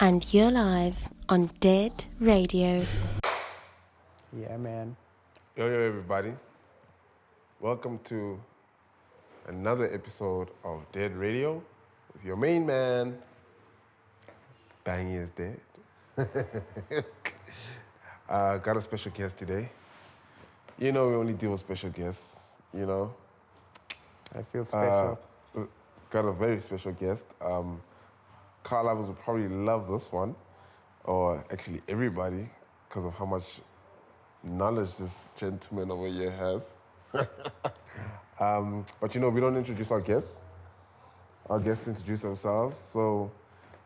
And you're live on Dead Radio. Yeah, man. Yo, everybody. Welcome to another episode of Dead Radio with your main man, Bangy is Dead. Got a special guest today. You know we only deal with special guests, you know. I feel special. Got a very special guest. Car lovers will probably love this one, or actually everybody, because of how much knowledge this gentleman over here has. But you know, we don't introduce our guests. Our guests introduce themselves, so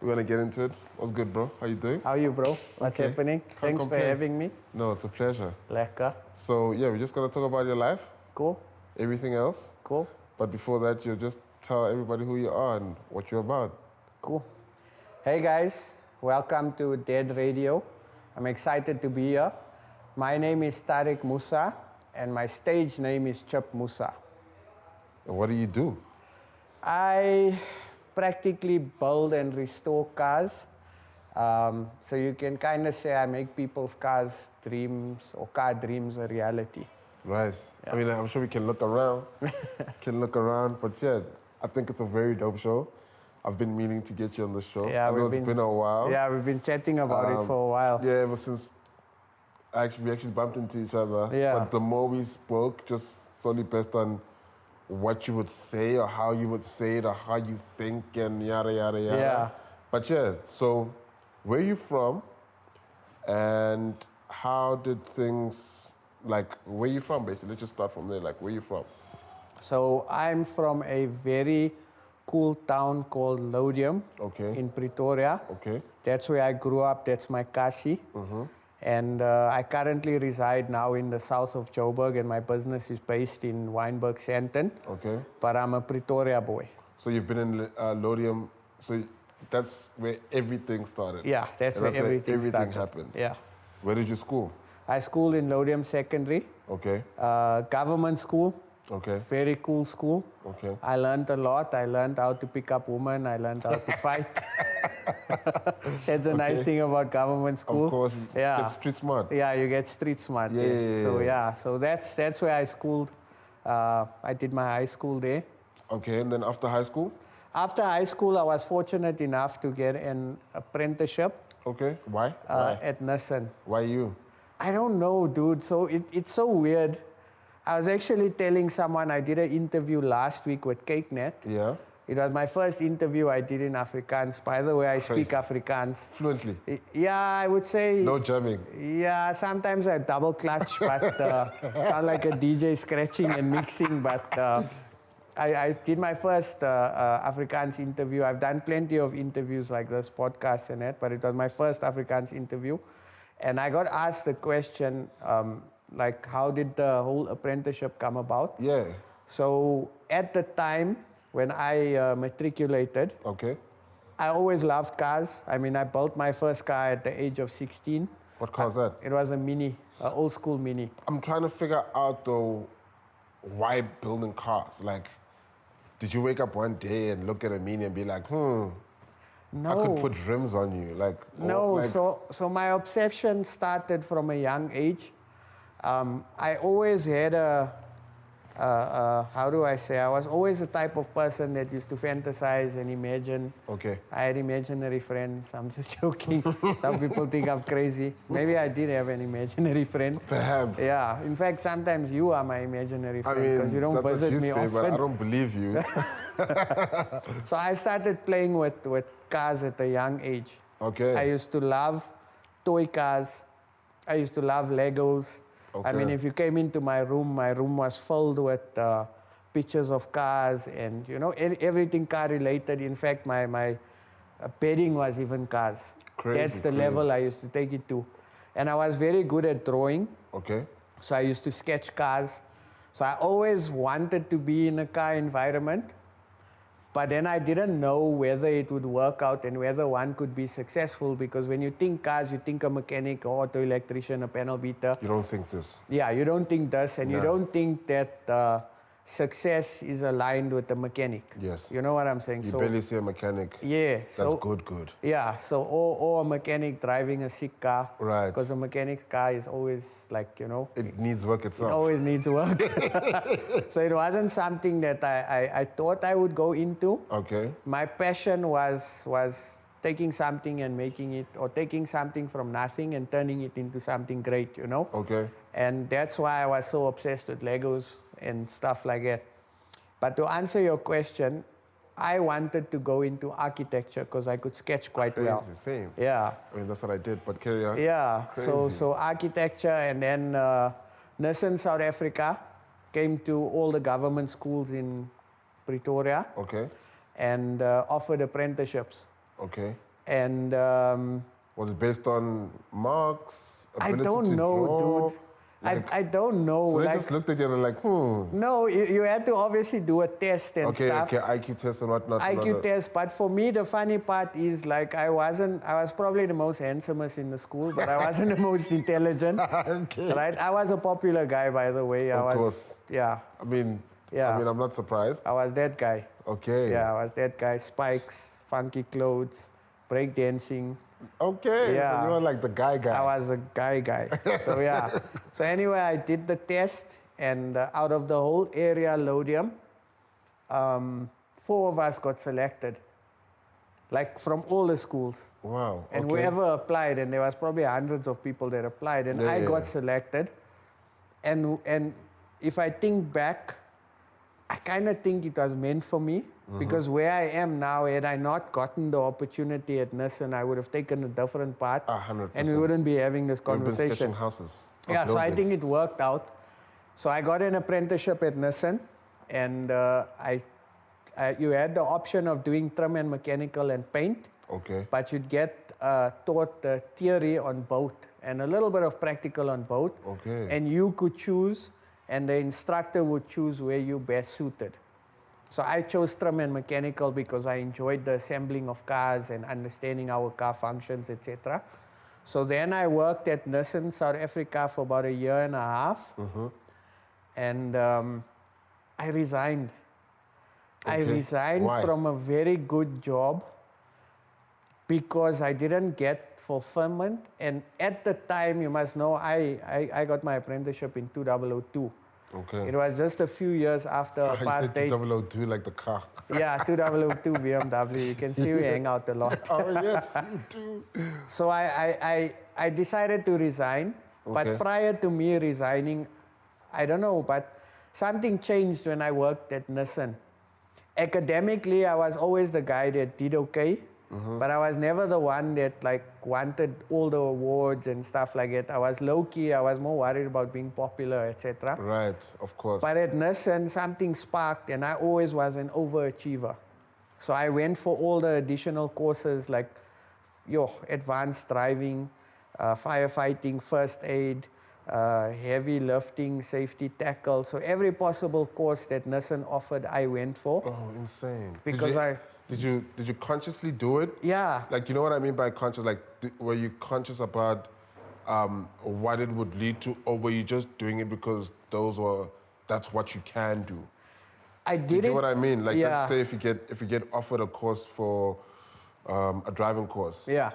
we're gonna get into it. What's good, bro? How you doing? How are you, bro? What's Okay. happening? Can't Thanks complain. for having me. No, it's a pleasure. Lekker. So yeah, we're just gonna talk about your life, Cool. everything else. Cool. But before that, you'll just tell everybody who you are and what you're about. Cool. Hey, guys. Welcome to Dead Radio. I'm excited to be here. My name is Taariq Moosa, and my stage name is Moosa. And what do you do? I practically build and restore cars. So you can kind of say I make people's cars dreams or car dreams a reality. Right. I mean, I'm sure we can look around. But yeah, I think it's a very dope show. I've been meaning to get you on the show. Yeah, I know we've it's been a while. Yeah, we've been chatting about it for a while. Yeah, ever since we actually bumped into each other. Yeah. But the more we spoke, just solely based on what you would say or how you would say it or how you think and yada, yada, yada. Yeah. But yeah, so where you from and how did things, like, where you from basically? Let's just start from there. Like, where you from? So I'm from a very cool town called Lodium Okay. in Pretoria. Okay. That's where I grew up. That's my kasi. And I currently reside now in the south of Joburg, and my business is based in Wynberg, Sandton. Okay. But I'm a Pretoria boy. So you've been in Lodium, so that's where everything started. Yeah, that's And where everything started. happened. Yeah. Where did you school? I schooled in Lodium Secondary, Okay. government school, Okay. very cool school. Okay. I learned a lot. I learned how to pick up women. I learned how to fight. That's a nice thing about government school. Of course, you get street smart. Yeah, you get street smart. Yeah, there. yeah, So yeah. so that's where I schooled. I did my high school there. Okay, and then after high school? After high school, I was fortunate enough to get an apprenticeship Okay, why? Why? at Nissan. Why you? I don't know, dude. So it's so weird. I was actually telling someone I did an interview last week with CakeNet. Yeah, It was my first interview I did in Afrikaans. By the way, I speak Crazy. Afrikaans. fluently. Yeah, I would say. No jamming. Yeah, sometimes I double clutch, but sound like a DJ scratching and mixing. But I did my first Afrikaans interview. I've done plenty of interviews like this, podcasts and that, but it was my first Afrikaans interview. And I got asked the question, like, how did the whole apprenticeship come about? Yeah. So at the time when I matriculated, Okay. I always loved cars. I mean, I built my first car at the age of 16. What car's that? It was a Mini, an old school Mini. I'm trying to figure out though, why building cars? Like, did you wake up one day and look at a Mini and be like, I could put rims on you, like? No, like, so my obsession started from a young age. I always had how do I say? I was always the type of person that used to fantasize and imagine. Okay. I had imaginary friends. I'm just joking. Some people think I'm crazy. Maybe I did have an imaginary friend. Perhaps. Yeah. In fact, sometimes you are my imaginary I friend mean, because you don't that's visit what you me say, often. but I don't believe you. So I started playing with cars at a young age. Okay. I used to love toy cars. I used to love Legos. I mean, Okay. if you came into my room was filled with pictures of cars and, you know, everything car related. In fact, my bedding was even cars. Crazy, That's the crazy. level I used to take it to. And I was very good at drawing. Okay. So I used to sketch cars. So I always wanted to be in a car environment. But then I didn't know whether it would work out and whether one could be successful, because when you think cars, you think a mechanic, or auto electrician, a panel beater. You don't think this. Yeah, you don't think this, and you No. don't think that success is aligned with the mechanic. Yes. You know what I'm saying? You barely see a mechanic. Yeah. That's good. Yeah, so or a mechanic driving a sick car. Right. Because a mechanic's car is always like, It needs work it itself. always needs work. So it wasn't something that I thought I would go into. Okay. My passion was taking something and making it, or taking something from nothing and turning it into something great, Okay. And that's why I was so obsessed with Legos and stuff like that. But to answer your question, I wanted to go into architecture because I could sketch quite Crazy, well. same. Yeah. I mean, that's what I did, but carry on. Yeah. Crazy. So architecture, and then Nissan South Africa came to all the government schools in Pretoria Okay. and offered apprenticeships. Okay. And Was it based on marks? I Ability don't to know, draw? dude. I don't know. So they like, just looked at you and like, no, you had to obviously do a test and stuff. Okay, IQ test and whatnot. IQ test, but for me the funny part is like I was probably the most handsomest in the school, but I wasn't the most intelligent. Okay. Right? I was a popular guy, by the way. Of course. Yeah. I mean, Yeah. I'm not surprised. I was that guy. Okay. Yeah, I was that guy. Spikes, funky clothes, break dancing. Okay. Yeah. So you were like the guy. I was a guy. So yeah. So anyway, I did the test, and out of the whole area, Lodium, 4 of us got selected, like from all the schools. Wow. And okay. whoever applied, and there was probably hundreds of people that applied, and I got selected. And if I think back, I kind of think it was meant for me, because where I am now, had I not gotten the opportunity at Nissan, I would have taken a different path, 100%. and we wouldn't be having this We've been conversation. sketching houses. Yeah, so I buildings. think it worked out. So I got an apprenticeship at Nissan, and you had the option of doing trim and mechanical and paint, Okay. but you'd get taught the theory on both and a little bit of practical on both. Okay. And you could choose, and the instructor would choose where you best suited. So I chose trim and mechanical because I enjoyed the assembling of cars and understanding how a car functions, etc. So then I worked at Nissan South Africa for about 1.5 years. And I resigned. I Okay. resigned Why? from a very good job because I didn't get fulfillment. And at the time, you must know, I got my apprenticeship in 2002. Okay. It was just a few years after I said apartheid. 2002 like the car. Yeah, 2002 BMW. You can see we hang out a lot. Oh, yes, you do. So I decided to resign. Okay. But prior to me resigning, I don't know, but something changed when I worked at Nissan. Academically, I was always the guy that did okay, but I was never the one that like wanted all the awards and stuff like that. I was low-key, I was more worried about being popular, etc. Right, of course. But at Nissan, something sparked, and I always was an overachiever. So I went for all the additional courses like advanced driving, firefighting, first aid, heavy lifting, safety tackle. So every possible course that Nissan offered, I went for. Oh, insane. Because Did you consciously do it? Yeah. Like, you know what I mean by conscious? Like, were you conscious about what it would lead to, or were you just doing it because that's what you can do? I did You it. know what I mean? Like, Yeah. let's say if you get offered a course for a driving course. Yeah.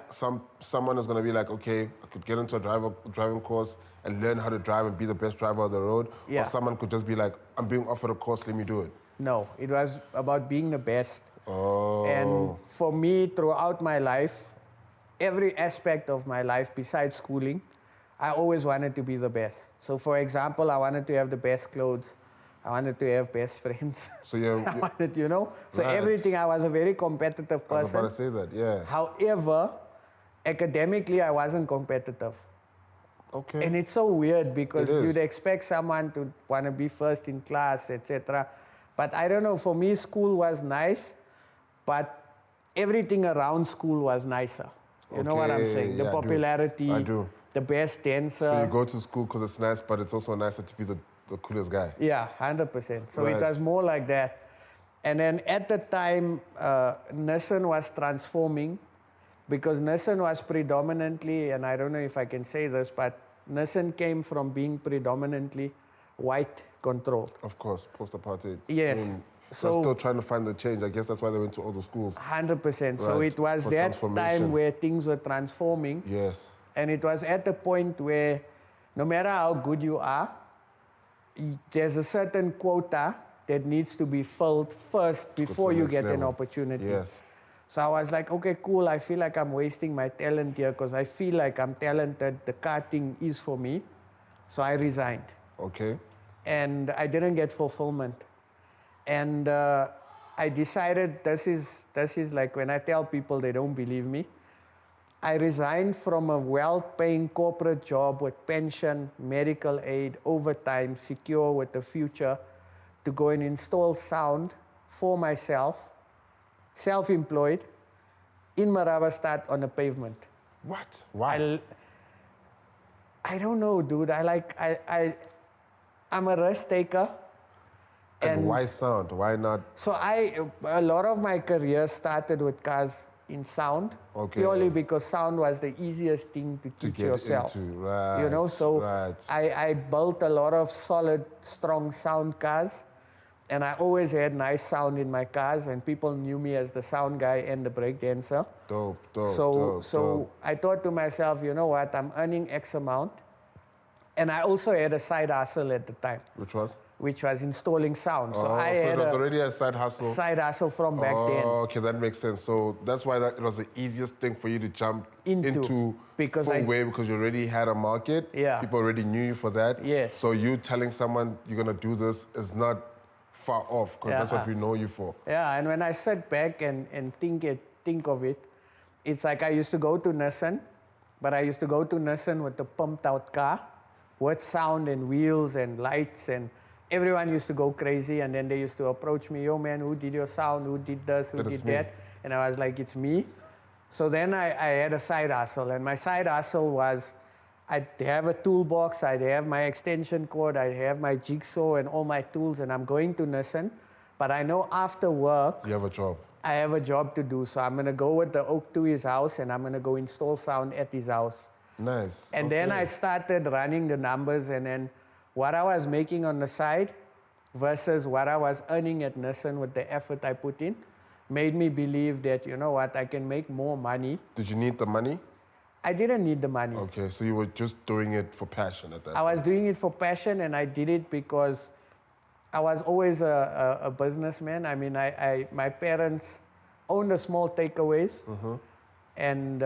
Someone is gonna be like, okay, I could get into a driving course and learn how to drive and be the best driver on the road. Yeah. Or someone could just be like, I'm being offered a course, let me do it. No, it was about being the best. Oh. And for me, throughout my life, every aspect of my life besides schooling, I always wanted to be the best. So for example, I wanted to have the best clothes. I wanted to have best friends. So yeah. I wanted, So Right. everything, I was a very competitive I was person. about to say that, yeah. However, academically, I wasn't competitive. Okay. And it's so weird because It is. you'd expect someone to want to be first in class, etc. But I don't know, for me, school was nice, but everything around school was nicer. You know what I'm Okay, saying? The yeah, I do. popularity, I do. the best dancer. So you go to school because it's nice, but it's also nicer to be the coolest guy. Yeah, 100%. So it Right. was more like that. And then at the time, Nissan was transforming because Nissan was predominantly, and I don't know if I can say this, but Nissan came from being predominantly white controlled. Of course, post-apartheid. Yes. I mean, So they're still trying to find the change. I guess that's why they went to all the schools. 100%. So Right, it was for that transformation. time where things were transforming. Yes. And it was at the point where no matter how good you are, there's a certain quota that needs to be filled first before the you next get an level. opportunity. Yes. So I was like, okay, cool. I feel like I'm wasting my talent here because I feel like I'm talented. The karting is for me. So I resigned. Okay. And I didn't get fulfillment. And I decided this is like when I tell people they don't believe me. I resigned from a well-paying corporate job with pension, medical aid, overtime, secure with the future, to go and install sound for myself, self-employed, in Marabastad on the pavement. What? Why? I don't know, dude. I'm a risk taker. And why sound? Why not? So a lot of my career started with cars in sound, Okay. purely because sound was the easiest thing to teach get yourself. into, right, You know, so right. I built a lot of solid, strong sound cars, and I always had nice sound in my cars, and people knew me as the sound guy and the break dancer. Dope. So I thought to myself, you know what, I'm earning X amount, and I also had a side hustle at the time. Which was? Which was installing sound. So I so had it was already a side hustle. Side hustle from back then. Okay, that makes sense. So that's why it was the easiest thing for you to jump into because because you already had a market. Yeah. People already knew you for that. Yes. So you telling someone you're gonna do this is not far off because that's what we know you for. Yeah, and when I sat back and think of it, it's like I used to go to Nissan, but I used to go to Nissan with a pumped out car with sound and wheels and lights, and everyone used to go crazy, and then they used to approach me, yo man, who did your sound, who did this, who did that? And I was like, it's me. So then I had a side hustle, and my side hustle was, I'd have a toolbox, I'd have my extension cord, I'd have my jigsaw and all my tools, and I'm going to Nissan, but I know after work, you have a job. I have a job to do, so I'm gonna go with the oak to his house, and I'm gonna go install sound at his house. Nice. And then I started running the numbers, and then what I was making on the side versus what I was earning at Nissan with the effort I put in made me believe that, you know what, I can make more money. Did you need the money? I didn't need the money. Okay, so you were just doing it for passion at that I was doing it for passion, and I did it because I was always a businessman. I mean, my parents owned a small takeaways, and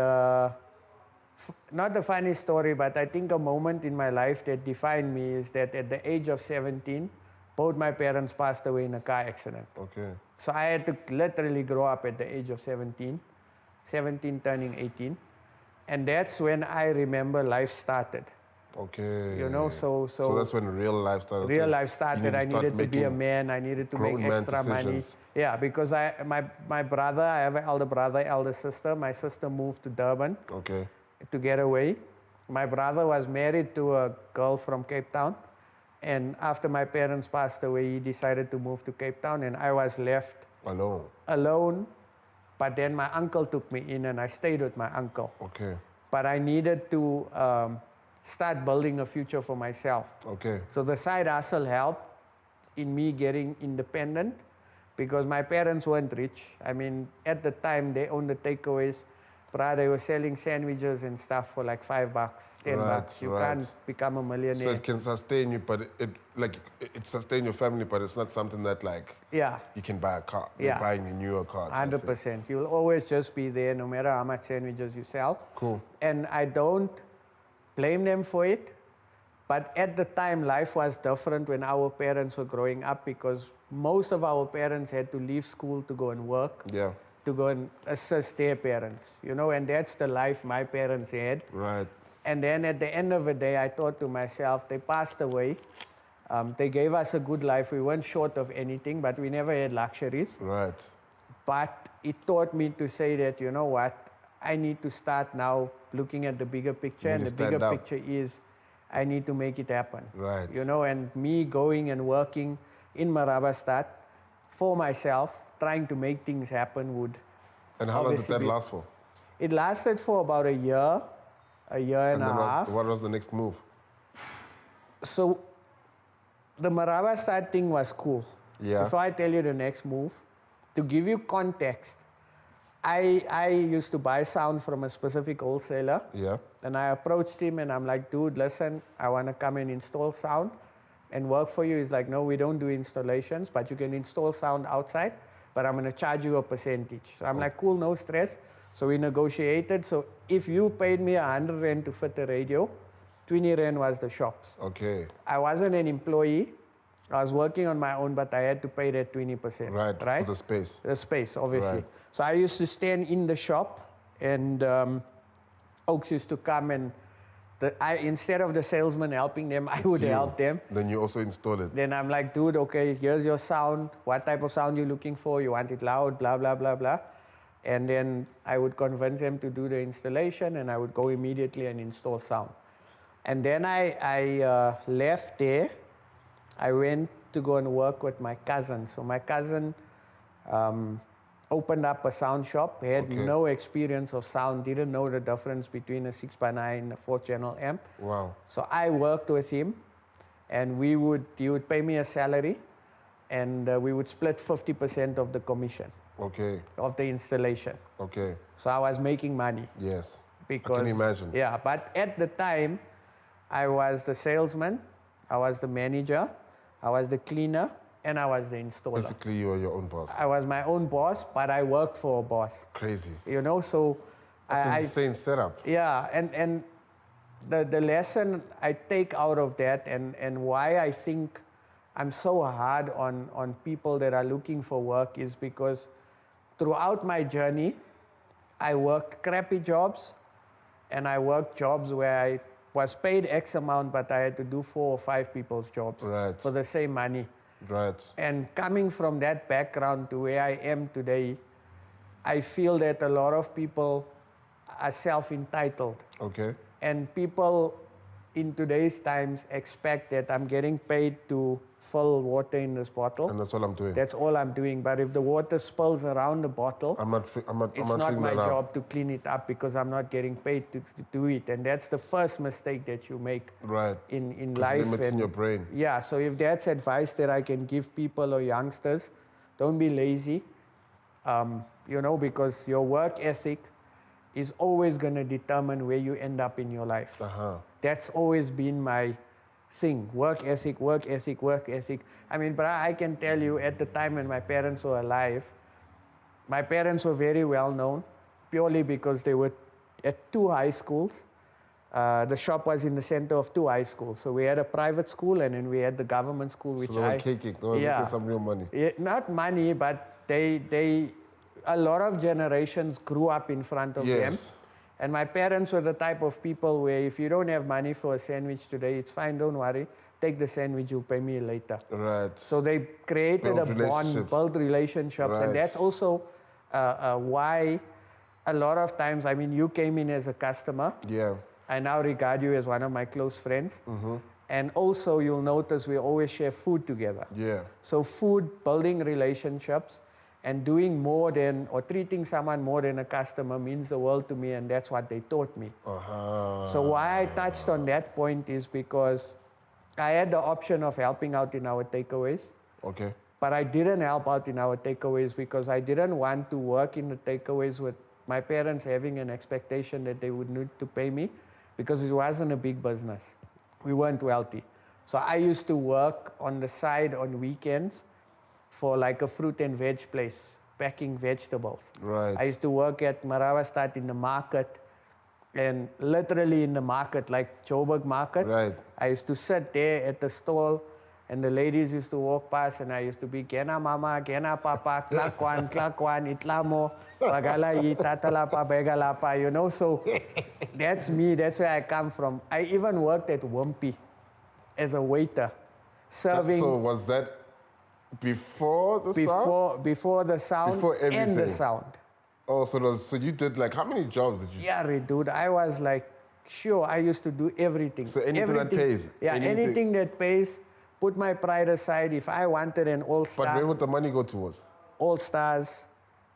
not a funny story, but I think a moment in my life that defined me is that at the age of 17, both my parents passed away in a car accident. Okay. So I had to literally grow up at the age of 17 turning 18. And that's when I remember life started. Okay. You know, so that's when real life started. Real life started. I needed to be a man. I needed to make extra money. Yeah, because my brother, I have an elder brother, elder sister. My sister moved to Durban. Okay. To get away. My brother was married to a girl from Cape Town, and after my parents passed away, he decided to move to Cape Town, and I was left alone. But then my uncle took me in, and I stayed with my uncle. Okay. But I needed to start building a future for myself. Okay. So the side hustle helped in me getting independent, because my parents weren't rich. I mean, at the time, they owned the takeaways. They were selling sandwiches and stuff for like $5, $10. You can't become a millionaire. So it can sustain you, but it sustain your family, but it's not something that you can buy a car. You're buying a newer car. 100%. You'll always just be there no matter how much sandwiches you sell. Cool. And I don't blame them for it. But at the time, life was different when our parents were growing up, because most of our parents had to leave school to go and work. Yeah. To go and assist their parents, you know, and that's the life my parents had. Right. And then at the end of the day, I thought to myself, they passed away. They gave us a good life. We weren't short of anything, but we never had luxuries. Right. But it taught me to say that, you know what, I need to start now looking at the bigger picture, and the bigger picture is I need to make it happen. Right. You know, and me going and working in Marabastad for myself, trying to make things happen would. And how long did that last for? It lasted for about a year and a half. What was the next move? So the Maraba start thing was cool. Yeah. Before I tell you the next move, to give you context, I used to buy sound from a specific wholesaler. Yeah. And I approached him and I'm like, dude, listen, I want to come and install sound and work for you. He's like, no, we don't do installations, but you can install sound outside, but I'm going to charge you a percentage. So I'm like, cool, no stress. So we negotiated. So if you paid me 100 Rand to fit the radio, 20 Rand was the shops. Okay. I wasn't an employee. I was working on my own, but I had to pay that 20%. Right, for the space. The space, obviously. Right. So I used to stand in the shop, and Oaks used to come, and instead of the salesman helping them, I would help them. Then you also install it. Then I'm like, dude, okay, here's your sound. What type of sound you looking for? You want it loud, blah, blah, blah, blah. And then I would convince them to do the installation, and I would go immediately and install sound. And then I left there. I went to go and work with my cousin. So my cousin opened up a sound shop. He had no experience of sound, didn't know the difference between a 6x9 and a 4-channel amp. Wow. So I worked with him, and he would pay me a salary, and we would split 50% of the commission of the installation. Okay. So I was making money. Yes. Because, I can imagine. Yeah, but at the time, I was the salesman, I was the manager, I was the cleaner, and I was the installer. Basically, you were your own boss. I was my own boss, but I worked for a boss. Crazy. You know, so That's an insane setup. Yeah, and the lesson I take out of that, and why I think I'm so hard on people that are looking for work, is because throughout my journey, I worked crappy jobs, and I worked jobs where I was paid X amount, but I had to do 4 or 5 people's jobs for the same money. Right. And coming from that background to where I am today, I feel that a lot of people are self-entitled. Okay. And people in today's times expect that I'm getting paid to fill water in this bottle. And that's all I'm doing. That's all I'm doing. But if the water spills around the bottle, it's not my job to clean it up, because I'm not getting paid to do it. And that's the first mistake that you make in life. Limits in your brain. Yeah, so if that's advice that I can give people or youngsters, don't be lazy, you know, because your work ethic is always going to determine where you end up in your life. That's always been my thing. Work ethic, work ethic, work ethic. I mean, but I can tell you, at the time when my parents were alive, my parents were very well known purely because they were at 2 high schools. The shop was in the center of 2 high schools. So we had a private school, and then we had the government school, which they were caking. They were making some real money. Yeah, not money, but a lot of generations grew up in front of them. And my parents were the type of people where if you don't have money for a sandwich today, it's fine, don't worry. Take the sandwich, you'll pay me later. Right. So they created a bond, built relationships. And that's also why a lot of times, I mean, you came in as a customer. Yeah. I now regard you as one of my close friends. And also, you'll notice we always share food together. Yeah. So food, building relationships, and doing more than, or treating someone more than a customer means the world to me, and that's what they taught me. So why I touched on that point is because I had the option of helping out in our takeaways. Okay. But I didn't help out in our takeaways because I didn't want to work in the takeaways with my parents having an expectation that they would need to pay me, because it wasn't a big business. We weren't wealthy. So I used to work on the side on weekends for like a fruit and veg place, packing vegetables. Right. I used to work at Maravastad in the market, and literally in the market, like Joburg Market. Right. I used to sit there at the stall, and the ladies used to walk past, and I used to be, Gena mama, Gena papa, klakwan, itlamo, bagalai, tatalapa, begalapa, you know, so that's me, that's where I come from. I even worked at Wimpy as a waiter, serving. So was that before the sound? Before the sound and the sound. Oh, so you did like, how many jobs did you do? Yeah, dude, I was like, sure, I used to do everything. So anything that pays? Yeah, anything that pays, put my pride aside. If I wanted an all-star. But where would the money go towards? All-stars,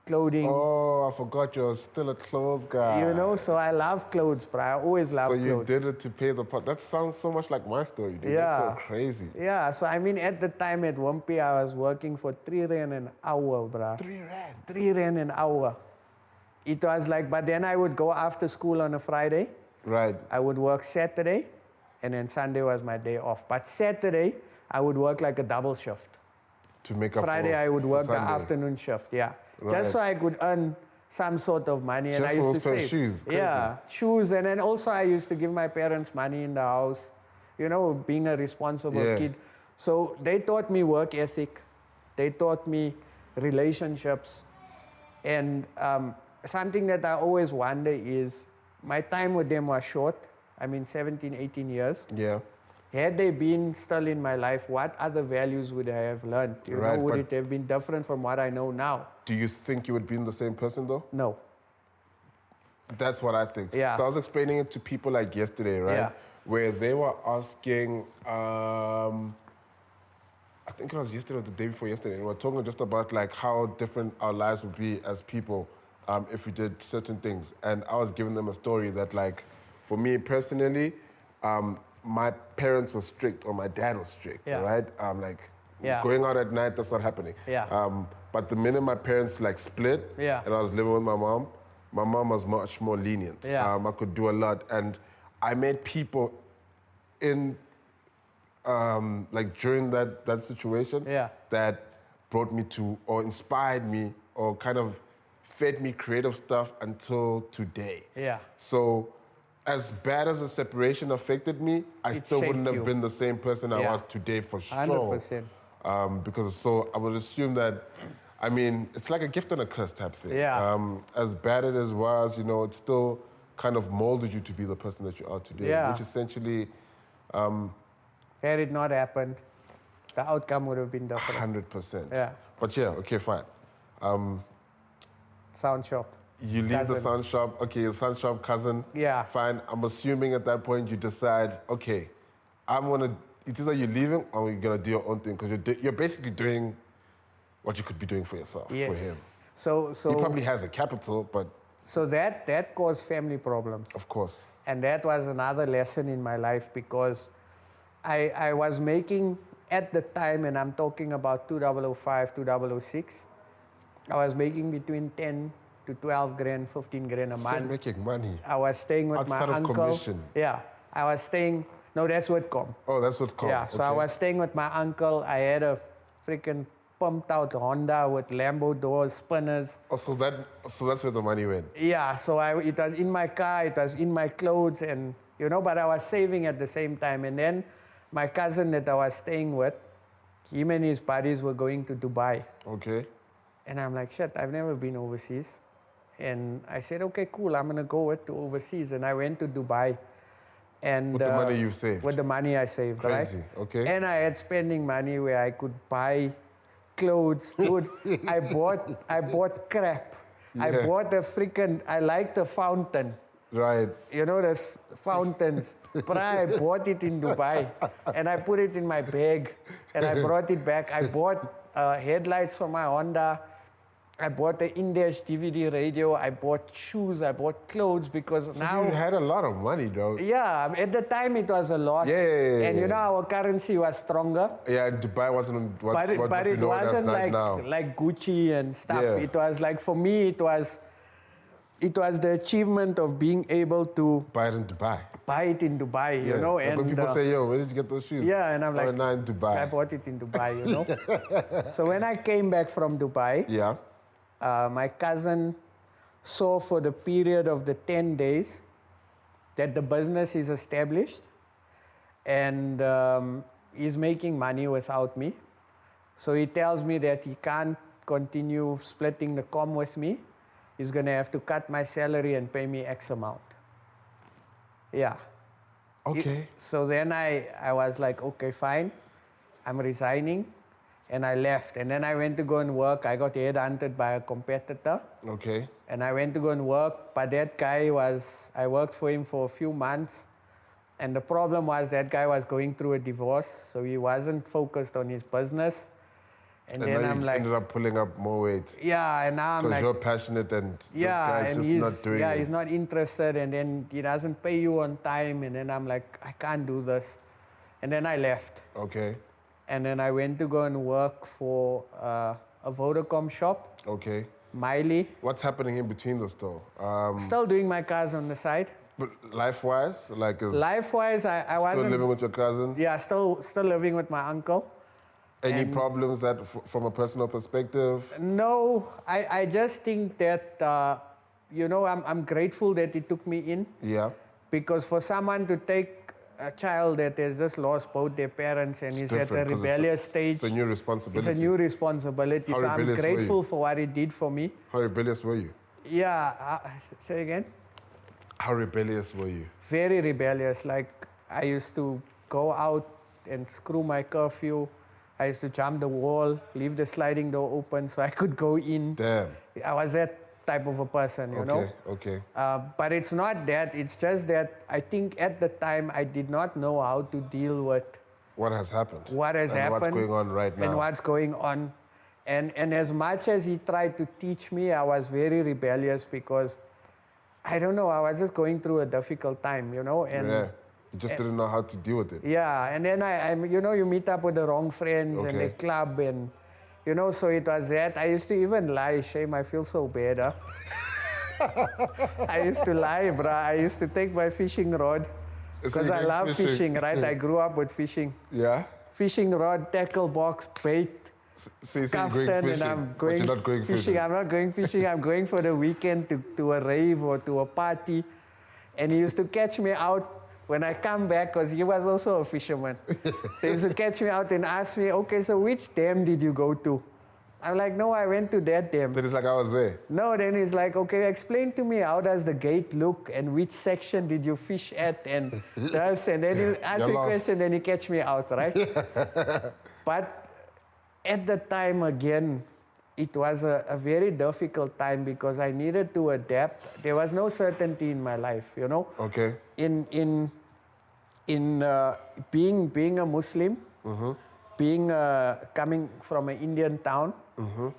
clothing. Oh, I forgot you're still a clothes guy. You know, so I love clothes, bro. I always love So clothes. you did it to pay the part. That sounds so much like my story, dude. Yeah. That's so crazy. Yeah, so I mean, at the time at Wimpy, I was working for 3 rand an hour, bro. 3 rand. 3 rand an hour. It was like, but then I would go after school on a Friday. Right. I would work Saturday, and then Sunday was my day off. But Saturday, I would work like a double shift. To make up Friday, for, I would work the Sunday. afternoon shift, yeah. Right. Just so I could earn some sort of money. And Just I for used those to pair of save. shoes, crazy. Yeah, shoes. And then also I used to give my parents money in the house, you know, being a responsible Yeah. kid. So they taught me work ethic. They taught me relationships. And something that I always wonder is, my time with them was short. I mean, 17, 18 years. Yeah. Had they been still in my life, what other values would I have learned? You Right, know, would but- it have been different from what I know now? Do you think you would be the same person though? No. That's what I think. Yeah. So I was explaining it to people like yesterday, right? Yeah. Where they were asking, I think it was yesterday or the day before yesterday, and we were talking just about like how different our lives would be as people if we did certain things. And I was giving them a story that like, for me personally, my parents were strict, or my dad was strict, Yeah. right? Like, Yeah. going out at night, that's not happening. Yeah. But the minute my parents like split, Yeah. and I was living with my mom was much more lenient. Yeah. I could do a lot, and I met people in like during that situation Yeah. that brought me to, or inspired me, or kind of fed me creative stuff until today. Yeah. So as bad as the separation affected me, I It still wouldn't shaped have you. been the same person I Yeah. was today for sure. 100%. Because so I would assume that, I mean, it's like a gift and a curse type thing. Yeah. As bad as it was, you know, it still kind of molded you to be the person that you are today. Yeah. Which essentially, Had it not happened, the outcome would have been different. 100%. Yeah. But yeah, okay, fine. Sound shop. You leave the Cousin. sound shop, okay, your sound shop cousin. Yeah. Fine. I'm assuming at that point you decide, okay, it's either you're leaving or you're gonna do your own thing, because you're basically doing what you could be doing for yourself, for him. Yes. So He probably has a capital, but so that caused family problems. of course. And that was another lesson in my life, because I was making, at the time, and I'm talking about 2005, 2006, I was making between 10 to 12 grand, 15 grand a Still month. making money. I was staying with Outside my of uncle. commission. Yeah, I was staying, no, that's what com. Oh, that's what's called. Yeah, so I okay. was staying with my uncle. I had a freaking pumped out Honda with Lambo doors, spinners. Oh, so that's where the money went. Yeah, so it was in my car, it was in my clothes, and you know, but I was saving at the same time. And then my cousin that I was staying with, him and his buddies were going to Dubai. Okay. And I'm like, shit, I've never been overseas. And I said, okay, cool, I'm gonna go to overseas. And I went to Dubai. And With the money you saved. With the money I saved, Crazy, right? okay. And I had spending money where I could buy clothes. Dude, I bought crap. I Yeah. bought I like the fountain. Right. You know, there's fountains. But I bought it in Dubai, and I put it in my bag, and I brought it back. I bought headlights for my Honda. I bought the Index DVD radio. I bought shoes. I bought clothes, because So now... you had a lot of money, though. Yeah, at the time it was a lot. Yeah. And you know, our currency was stronger. Yeah, Dubai wasn't what, But it, what but we it know it as wasn't now. like Gucci and stuff. Yeah. It was like, for me, it was the achievement of being able to Buy it in Dubai. buy it in Dubai, you Yeah. know. Like And when people say, yo, where did you get those shoes? yeah, and I'm Oh, like, nah, in Dubai. I bought it in Dubai, you know. So when I came back from Dubai, Yeah. my cousin saw for the period of the 10 days that the business is established, and he's making money without me. So he tells me that he can't continue splitting the com with me. He's going to have to cut my salary and pay me X amount. Yeah. Okay. So then I was like, okay, fine. I'm resigning. And I left. And then I went to go and work. I got headhunted by a competitor. Okay. And I went to go and work. But that guy I worked for him for a few months. And the problem was that guy was going through a divorce. So he wasn't focused on his business. And And then now I'm you like, ended up pulling up more weight. yeah, and now I'm Because like, you're passionate and this guy's and just not doing it. he's not interested, and then he doesn't pay you on time, and then I'm like, I can't do this. And then I left. Okay, And then I went to go and work for a Vodacom shop, okay. Miley. What's happening in between this though? Still doing my cars on the side. But life-wise, like is Life-wise, I still wasn't... living with your cousin? Yeah, still living with my uncle. Any and- problems that, from a personal perspective? No, I just think that, I'm grateful that he took me in. Yeah. Because for someone to take a child that has just lost both their parents and is at a different 'cause rebellious stage, It's a new responsibility. it's a new responsibility. How So I'm rebellious were grateful you? for what he did for me. How rebellious were you? Yeah, say again? How rebellious were you? Very rebellious. Like, I used to go out and screw my curfew. I used to jump the wall, leave the sliding door open so I could go in. Damn. I was that type of a person, you know? Okay. But it's not that. It's just that I think at the time I did not know how to deal with What has happened? what has and happened. What's going on right now? And what's going on. And as much as he tried to teach me, I was very rebellious because, I don't know, I was just going through a difficult time, you know? And Yeah. You just didn't know how to deal with it. yeah, and then you meet up with the wrong friends and the Okay. club and, so it was that. I used to even lie. Shame, I feel so bad, huh? I used to lie, bruh. I used to take my fishing rod So because you I going love fishing, right? I grew up with fishing. Yeah? Fishing rod, tackle box, bait, So you're Kaftan, going fishing, and I'm but going you're not going fishing. fishing. I'm not going fishing. I'm going for the weekend to a rave or to a party. And he used to catch me out when I come back, because he was also a fisherman. So he used to catch me out and ask me, okay, so which dam did you go to? I'm like, no, I went to that dam. Then it's like I was there. No, then he's like, okay, explain to me, how does the gate look and which section did you fish at and this, and then he'll ask me a lost. question, then he catch me out, right? But at the time, again, it was a very difficult time because I needed to adapt. There was no certainty in my life, you know? Okay. In being a Muslim, being coming from an Indian town,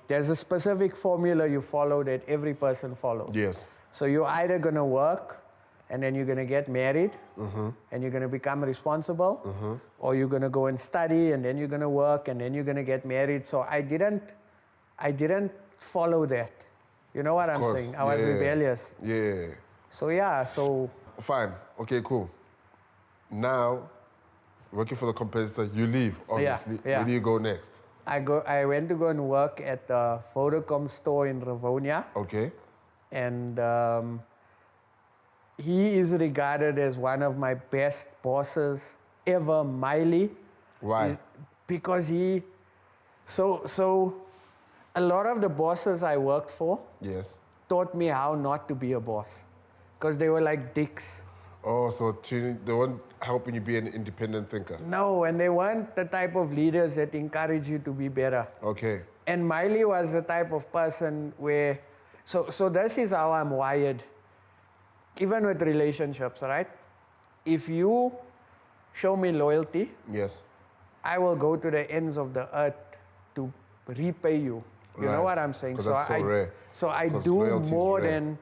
there's a specific formula you follow that every person follows. Yes. So you're either going to work and then you're going to get married and you're going to become responsible, or you're going to go and study and then you're going to work and then you're going to get married. So I didn't follow that. You know what I'm course. saying? I was Yeah. rebellious. Yeah. So Fine. Okay, cool. Now, working for the competitor, you leave, obviously. yeah. Where do you go next? I went to go and work at the Vodacom store in Rivonia. Okay. And he is regarded as one of my best bosses ever, Miley. Why? Because so a lot of the bosses I worked for Yes. taught me how not to be a boss. Because they were like dicks. Oh, so they weren't helping you be an independent thinker. No, and they weren't the type of leaders that encourage you to be better. Okay. And Miley was the type of person where, so this is how I'm wired. Even with relationships, right? If you show me loyalty, Yes. I will go to the ends of the earth to repay you. You know Right. what I'm saying? 'Cause that's so rare. So I 'Cause do loyalty is more rare. than,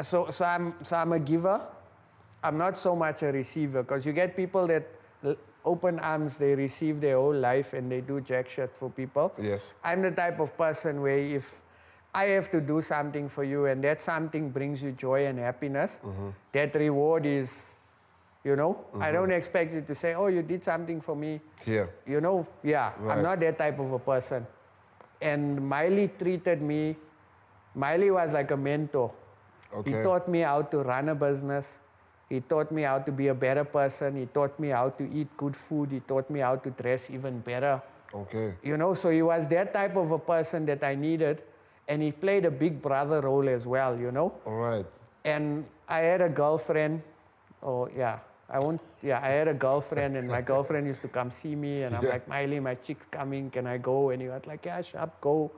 so I'm a giver. I'm not so much a receiver, because you get people that open arms, they receive their whole life and they do jack shit for people. Yes. I'm the type of person where if I have to do something for you and that something brings you joy and happiness, that reward is, I don't expect you to say, oh, you did something for me. Here. Right. I'm not that type of a person. And Miley was like a mentor. Okay. He taught me how to run a business. He taught me how to be a better person. He taught me how to eat good food. He taught me how to dress even better. Okay. So he was that type of a person that I needed. And he played a big brother role as well, All right. And I had a girlfriend. I had a girlfriend, and my girlfriend used to come see me, and I'm like, Miley, my chick's coming, can I go? And he was like, yeah, sharp, go.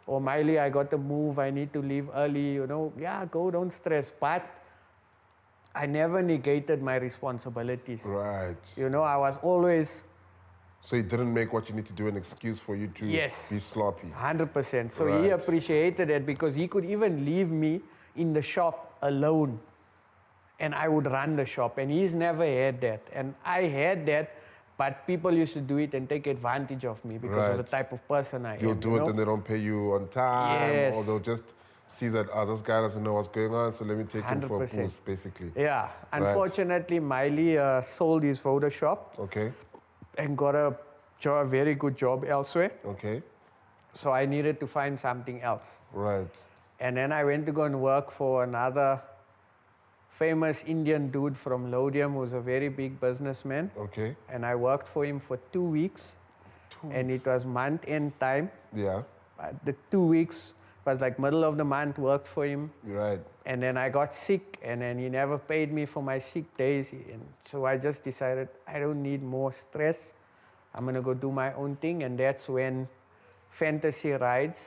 Or Miley, I got to move, I need to leave early, yeah, go, don't stress. But I never negated my responsibilities. Right. I was always So he didn't make what you need to do an excuse for you to be sloppy. 100%. So he appreciated it because he could even leave me in the shop alone and I would run the shop. And he's never had that. And I had that, but people used to do it and take advantage of me because of the type of person I am. You'll do it and they don't pay you on time, or they'll just see that, this guy doesn't know what's going on, so let me take him for a boost, basically. Yeah. Unfortunately, Miley sold his Photoshop. Okay. And got a very good job elsewhere. Okay. So I needed to find something else. Right. And then I went to go and work for another famous Indian dude from Lodium who's a very big businessman. Okay. And I worked for him for 2 weeks. And it was month-end time. Yeah. The 2 weeks was like middle of the month, worked for him. Right. And then I got sick, and then he never paid me for my sick days. And so I just decided I don't need more stress. I'm going to go do my own thing. And that's when Fantasy Rides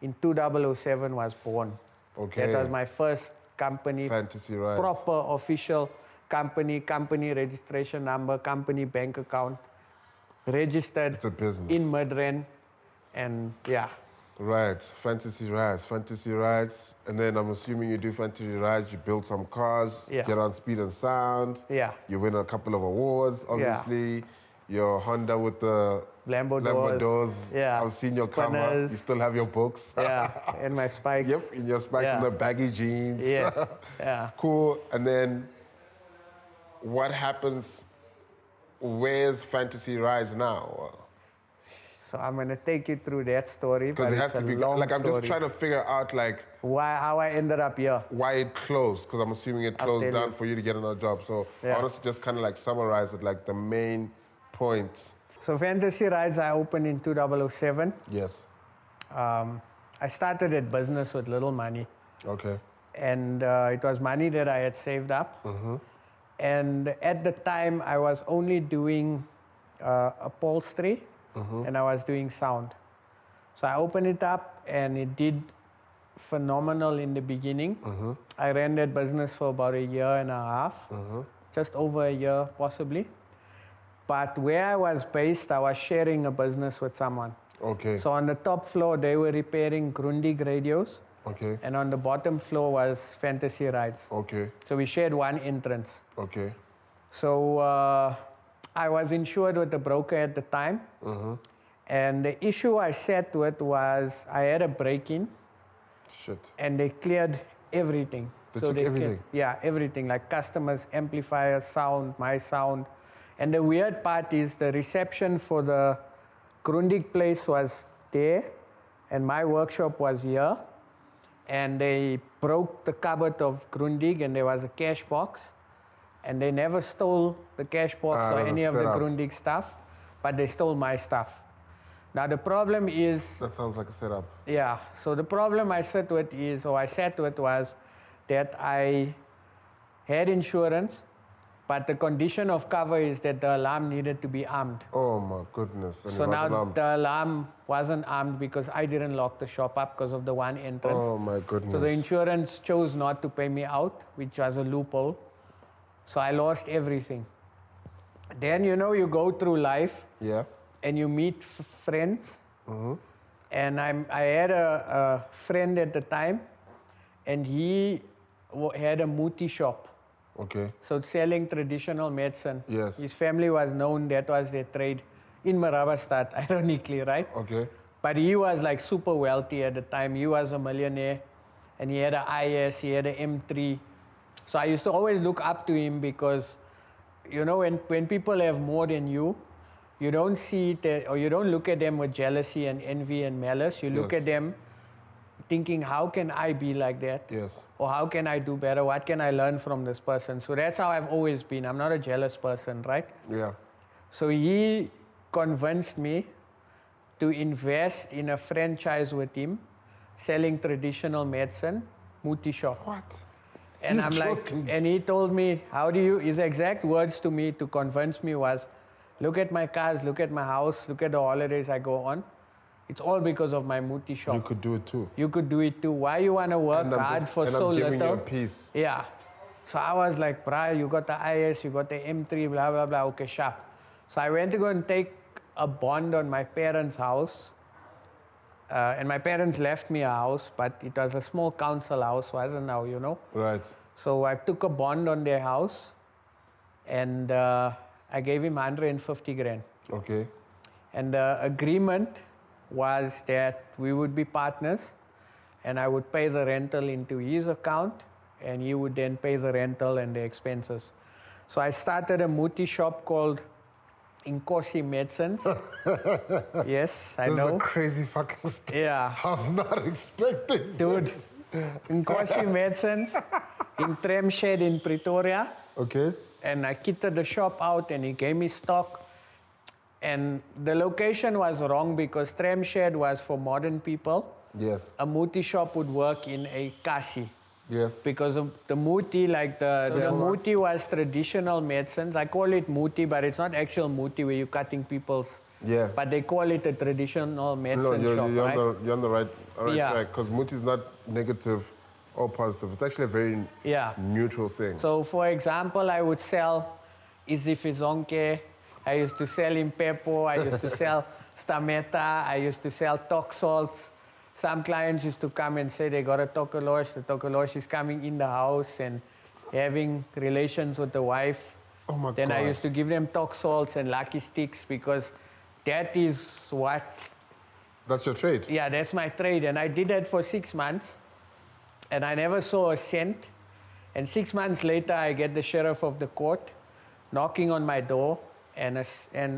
in 2007 was born. Okay. That was my first company. Fantasy Rides. Proper official company registration number, company bank account, registered it's a business. in Midrand. And yeah. Right, Fantasy Rides, and then I'm assuming you do Fantasy Rides, you build some cars, get on Speed and Sound, you win a couple of awards, obviously, your Honda with the Lambo doors, I've seen your cover, you still have your books. And my spikes. Yep, in your spikes and the baggy jeans. Yeah. Cool, and then what happens, where's Fantasy Rides now? So I'm going to take you through that story. Because it has to be long. Like, I'm just trying to figure out, like, how I ended up here. Why it closed, because I'm assuming it closed down for you to get another job. So I want us to just kind of like summarize it, like the main points. So Fantasy Rides I opened in 2007. Yes. I started a business with little money. Okay. And it was money that I had saved up. And at the time, I was only doing upholstery. And I was doing sound. So I opened it up and it did phenomenal in the beginning. I ran that business for about a year and a half, just over a year possibly. But where I was based, I was sharing a business with someone. Okay. So on the top floor, they were repairing Grundig radios. Okay. And on the bottom floor was Fantasy Rides. Okay. So we shared one entrance. Okay. So I was insured with a broker at the time. And the issue I sat with was I had a break-in. Shit. And they cleared everything. They took everything? Everything, like customers, amplifiers, sound, my sound. And the weird part is the reception for the Grundig place was there, and my workshop was here. And they broke the cupboard of Grundig, and there was a cash box. And they never stole the cash box or any of the Grundig stuff, but they stole my stuff. Now the problem is... That sounds like a setup. Yeah, so the problem I sat with was that I had insurance, but the condition of cover is that the alarm needed to be armed. Oh my goodness. And so now the alarm wasn't armed because I didn't lock the shop up because of the one entrance. Oh my goodness. So the insurance chose not to pay me out, which was a loophole. So I lost everything. Then, you go through life. Yeah. And you meet friends. And I had a friend at the time, and he had a muti shop. Okay. So selling traditional medicine. Yes. His family was known, that was their trade in Marabastad, ironically, right? Okay. But he was like super wealthy at the time. He was a millionaire, and he had an IS, he had an M3. So I used to always look up to him because, when people have more than you don't see it, or you don't look at them with jealousy and envy and malice. You look at them thinking, how can I be like that? Yes. Or how can I do better? What can I learn from this person? So that's how I've always been. I'm not a jealous person, right? Yeah. So he convinced me to invest in a franchise with him, selling traditional medicine, muti shop. What? And I'm joking. And he told me, his exact words to me to convince me was, look at my cars, look at my house, look at the holidays I go on. It's all because of my muti shop. You could do it too. You could do it too. Why you want to work hard for so little? And I'm giving you a piece. Yeah. So I was like, brah, you got the IS, you got the M3, blah, blah, blah. Okay, sharp. So I went to go and take a bond on my parents' house. And my parents left me a house, but it was a small council house, wasn't now, you know. Right. So I took a bond on their house, and I gave him 150 grand. Okay. And the agreement was that we would be partners, and I would pay the rental into his account, and he would then pay the rental and the expenses. So I started a muti shop called Nkabi Medicines. Yes, I This know. is a crazy fucking story. Yeah. I was not expecting. Dude, Nkabi Medicines in Tramshed in Pretoria. Okay. And I kitted the shop out, and he gave me stock. And the location was wrong because Tramshed was for modern people. Yes. A muti shop would work in a kasi. Yes. Because of the muti, like the muti was traditional medicines. I call it muti, but it's not actual muti where you're cutting people's. Yeah. But they call it a traditional medicine shop, you're right? you're on the right Yeah. track, because muti is not negative or positive. It's actually a very neutral thing. So, for example, I would sell Izifizonke. I used to sell Impepo. I used to sell Stameta. I used to sell Tok salts. Some clients used to come and say they got a tokolosh. The tokolosh is coming in the house and having relations with the wife. Oh my Then God. I used to give them tok salts and lucky sticks because that is what, That's your trade. yeah, that's my trade. And I did that for 6 months and I never saw a cent. And 6 months later, I get the sheriff of the court knocking on my door and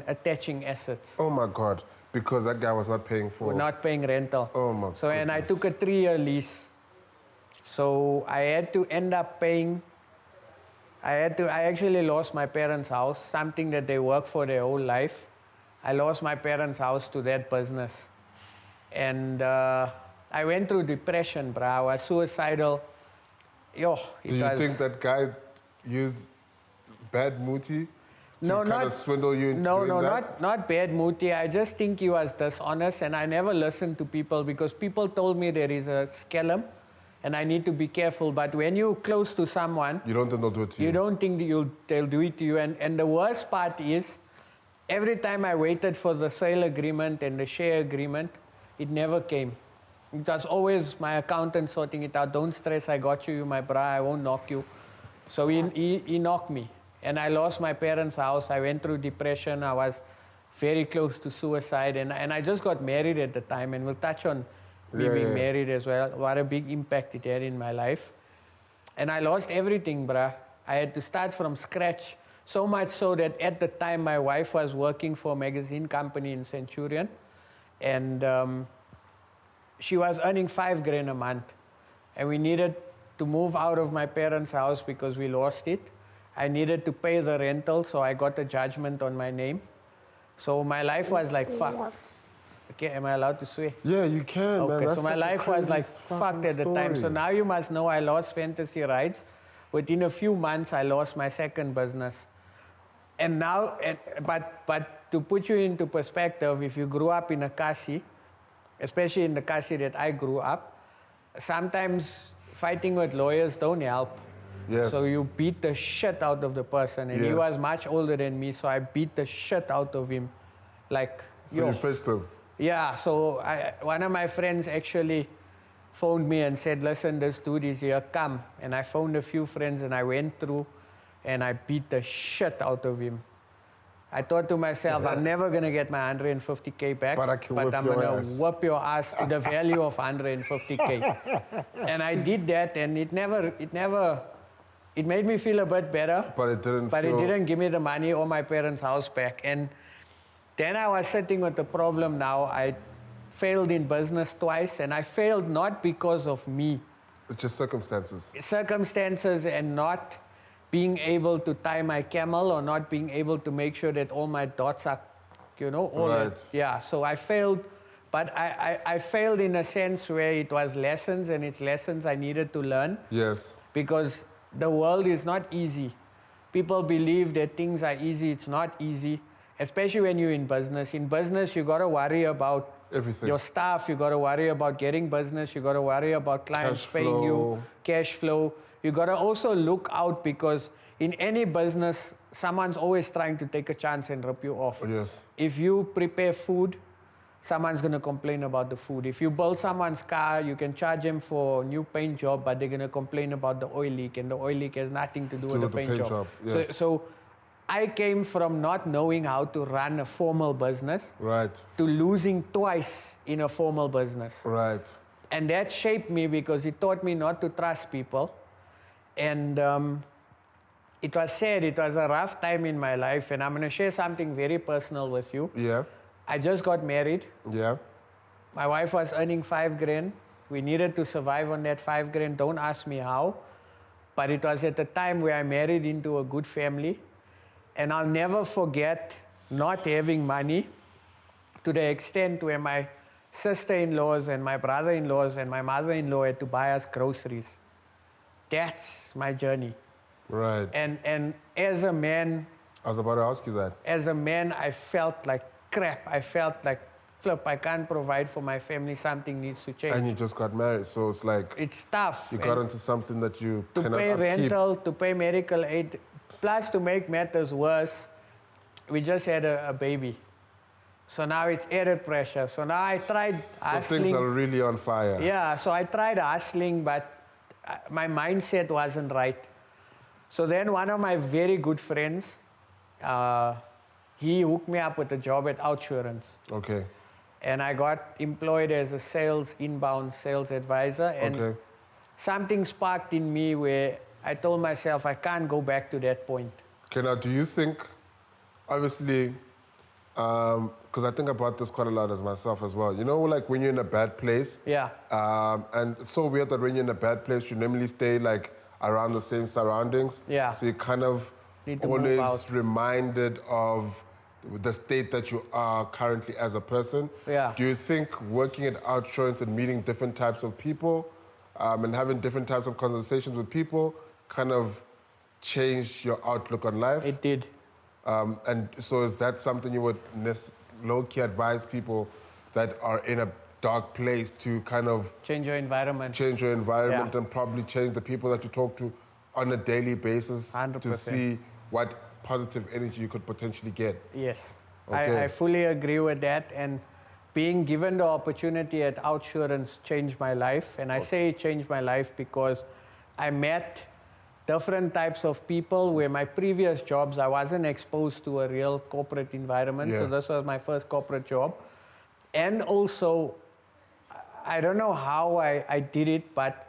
attaching assets. Oh my God. Because that guy was not paying for. Not paying rental. Oh my So, and I goodness. took a 3-year lease. So I had to end up paying, I actually lost my parents' house, something that they worked for their whole life. I lost my parents' house to that business. And I went through depression, bro. I was suicidal. Do you think that guy used bad muti to swindle you into doing that? Not bad muti. I just think he was dishonest, and I never listened to people because people told me there is a scallum and I need to be careful. But when you're close to someone, You don't think they'll do it to you? you don't think that they'll do it to you. And the worst part is, every time I waited for the sale agreement and the share agreement, it never came. It was always my accountant sorting it out. Don't stress, I got you, my bra, I won't knock you. So he knocked me. And I lost my parents' house. I went through depression. I was very close to suicide. And I just got married at the time. And we'll touch on me being married as well. What a big impact it had in my life. And I lost everything, bruh. I had to start from scratch. So much so that at the time, my wife was working for a magazine company in Centurion. And she was earning 5 grand a month. And we needed to move out of my parents' house because we lost it. I needed to pay the rental, so I got a judgment on my name. So my life was like, fuck. Okay, am I allowed to swear? Yeah, you can, man. Okay, That's so my such a life was crazy like fucking fucked at the time. So story. now you must know I lost fantasy rights. Within a few months, I lost my second business. And now, but to put you into perspective, if you grew up in a kasi, especially in the kasi that I grew up, sometimes fighting with lawyers don't help. Yes. So you beat the shit out of the person. And he Yes. was much older than me, so I beat the shit out of him. Like, So you fetched him. yeah, so one of my friends actually phoned me and said, listen, this dude is here, come. And I phoned a few friends and I went through and I beat the shit out of him. I thought to myself, I'm never going to get my 150K back, But I can but whip I'm your going ass. to whoop your ass to the value of 150K. And I did that, and it made me feel a bit better. But it didn't But feel... it didn't give me the money or my parents' house back. And then I was sitting with the problem now. I failed in business twice, and I failed not because of me. It's just circumstances. Circumstances and not being able to tie my camel or not being able to make sure that all my dots are, all Right. that. Yeah, so I failed. But I failed in a sense where it was lessons, and it's lessons I needed to learn. Yes. Because the world is not easy. People believe that things are easy. It's not easy, especially when you're in business. In business, you got to worry about Everything. your staff, you got to worry about getting business, you got to worry about clients Cash paying you, flow. cash flow. You got to also look out because in any business, someone's always trying to take a chance and rip you off. Yes. If you prepare food, someone's going to complain about the food. If you build someone's car, you can charge them for a new paint job, but they're going to complain about the oil leak, and the oil leak has nothing to do with the paint job. Yes. So I came from not knowing how to run a formal business Right. to losing twice in a formal business. Right. And that shaped me because it taught me not to trust people. And it was sad. It was a rough time in my life. And I'm going to share something very personal with you. Yeah. I just got married. Yeah. My wife was earning $5,000. We needed to survive on that $5,000. Don't ask me how. But it was at the time where I married into a good family. And I'll never forget not having money to the extent where my sister-in-laws and my brother-in-laws and my mother-in-law had to buy us groceries. That's my journey. Right. And as a man, I was about to ask you that. as a man, I felt like crap. I felt like, flip, I can't provide for my family. Something needs to change. And you just got married, so it's like It's tough. you got into something that you To cannot pay upkeep. rental, to pay medical aid, plus to make matters worse, we just had a baby. So now it's added pressure. So now I tried So hustling. things are really on fire. Yeah, so I tried hustling, but my mindset wasn't right. So then one of my very good friends, he hooked me up with a job at Outsurance. Okay. And I got employed as a inbound sales advisor. And Okay. something sparked in me where I told myself I can't go back to that point. Okay, now do you think, obviously, because I think about this quite a lot as myself as well. You know, like when you're in a bad place, Yeah. and it's so weird that when you're in a bad place, you normally stay like around the same surroundings. Yeah. So you kind of Need to move always out. reminded of the state that you are currently as a person. Yeah. Do you think working at Outsurance and meeting different types of people and having different types of conversations with people kind of changed your outlook on life? It did. And so is that something you would low-key advise people that are in a dark place to kind of Change your environment. change your environment Yeah. and probably change the people that you talk to on a daily basis 100%. to see what positive energy you could potentially get? Yes. Okay. I fully agree with that. And being given the opportunity at Outsurance changed my life. And I say it changed my life because I met different types of people where my previous jobs, I wasn't exposed to a real corporate environment. So Yeah. this was my first corporate job. And also, I don't know how I did it, but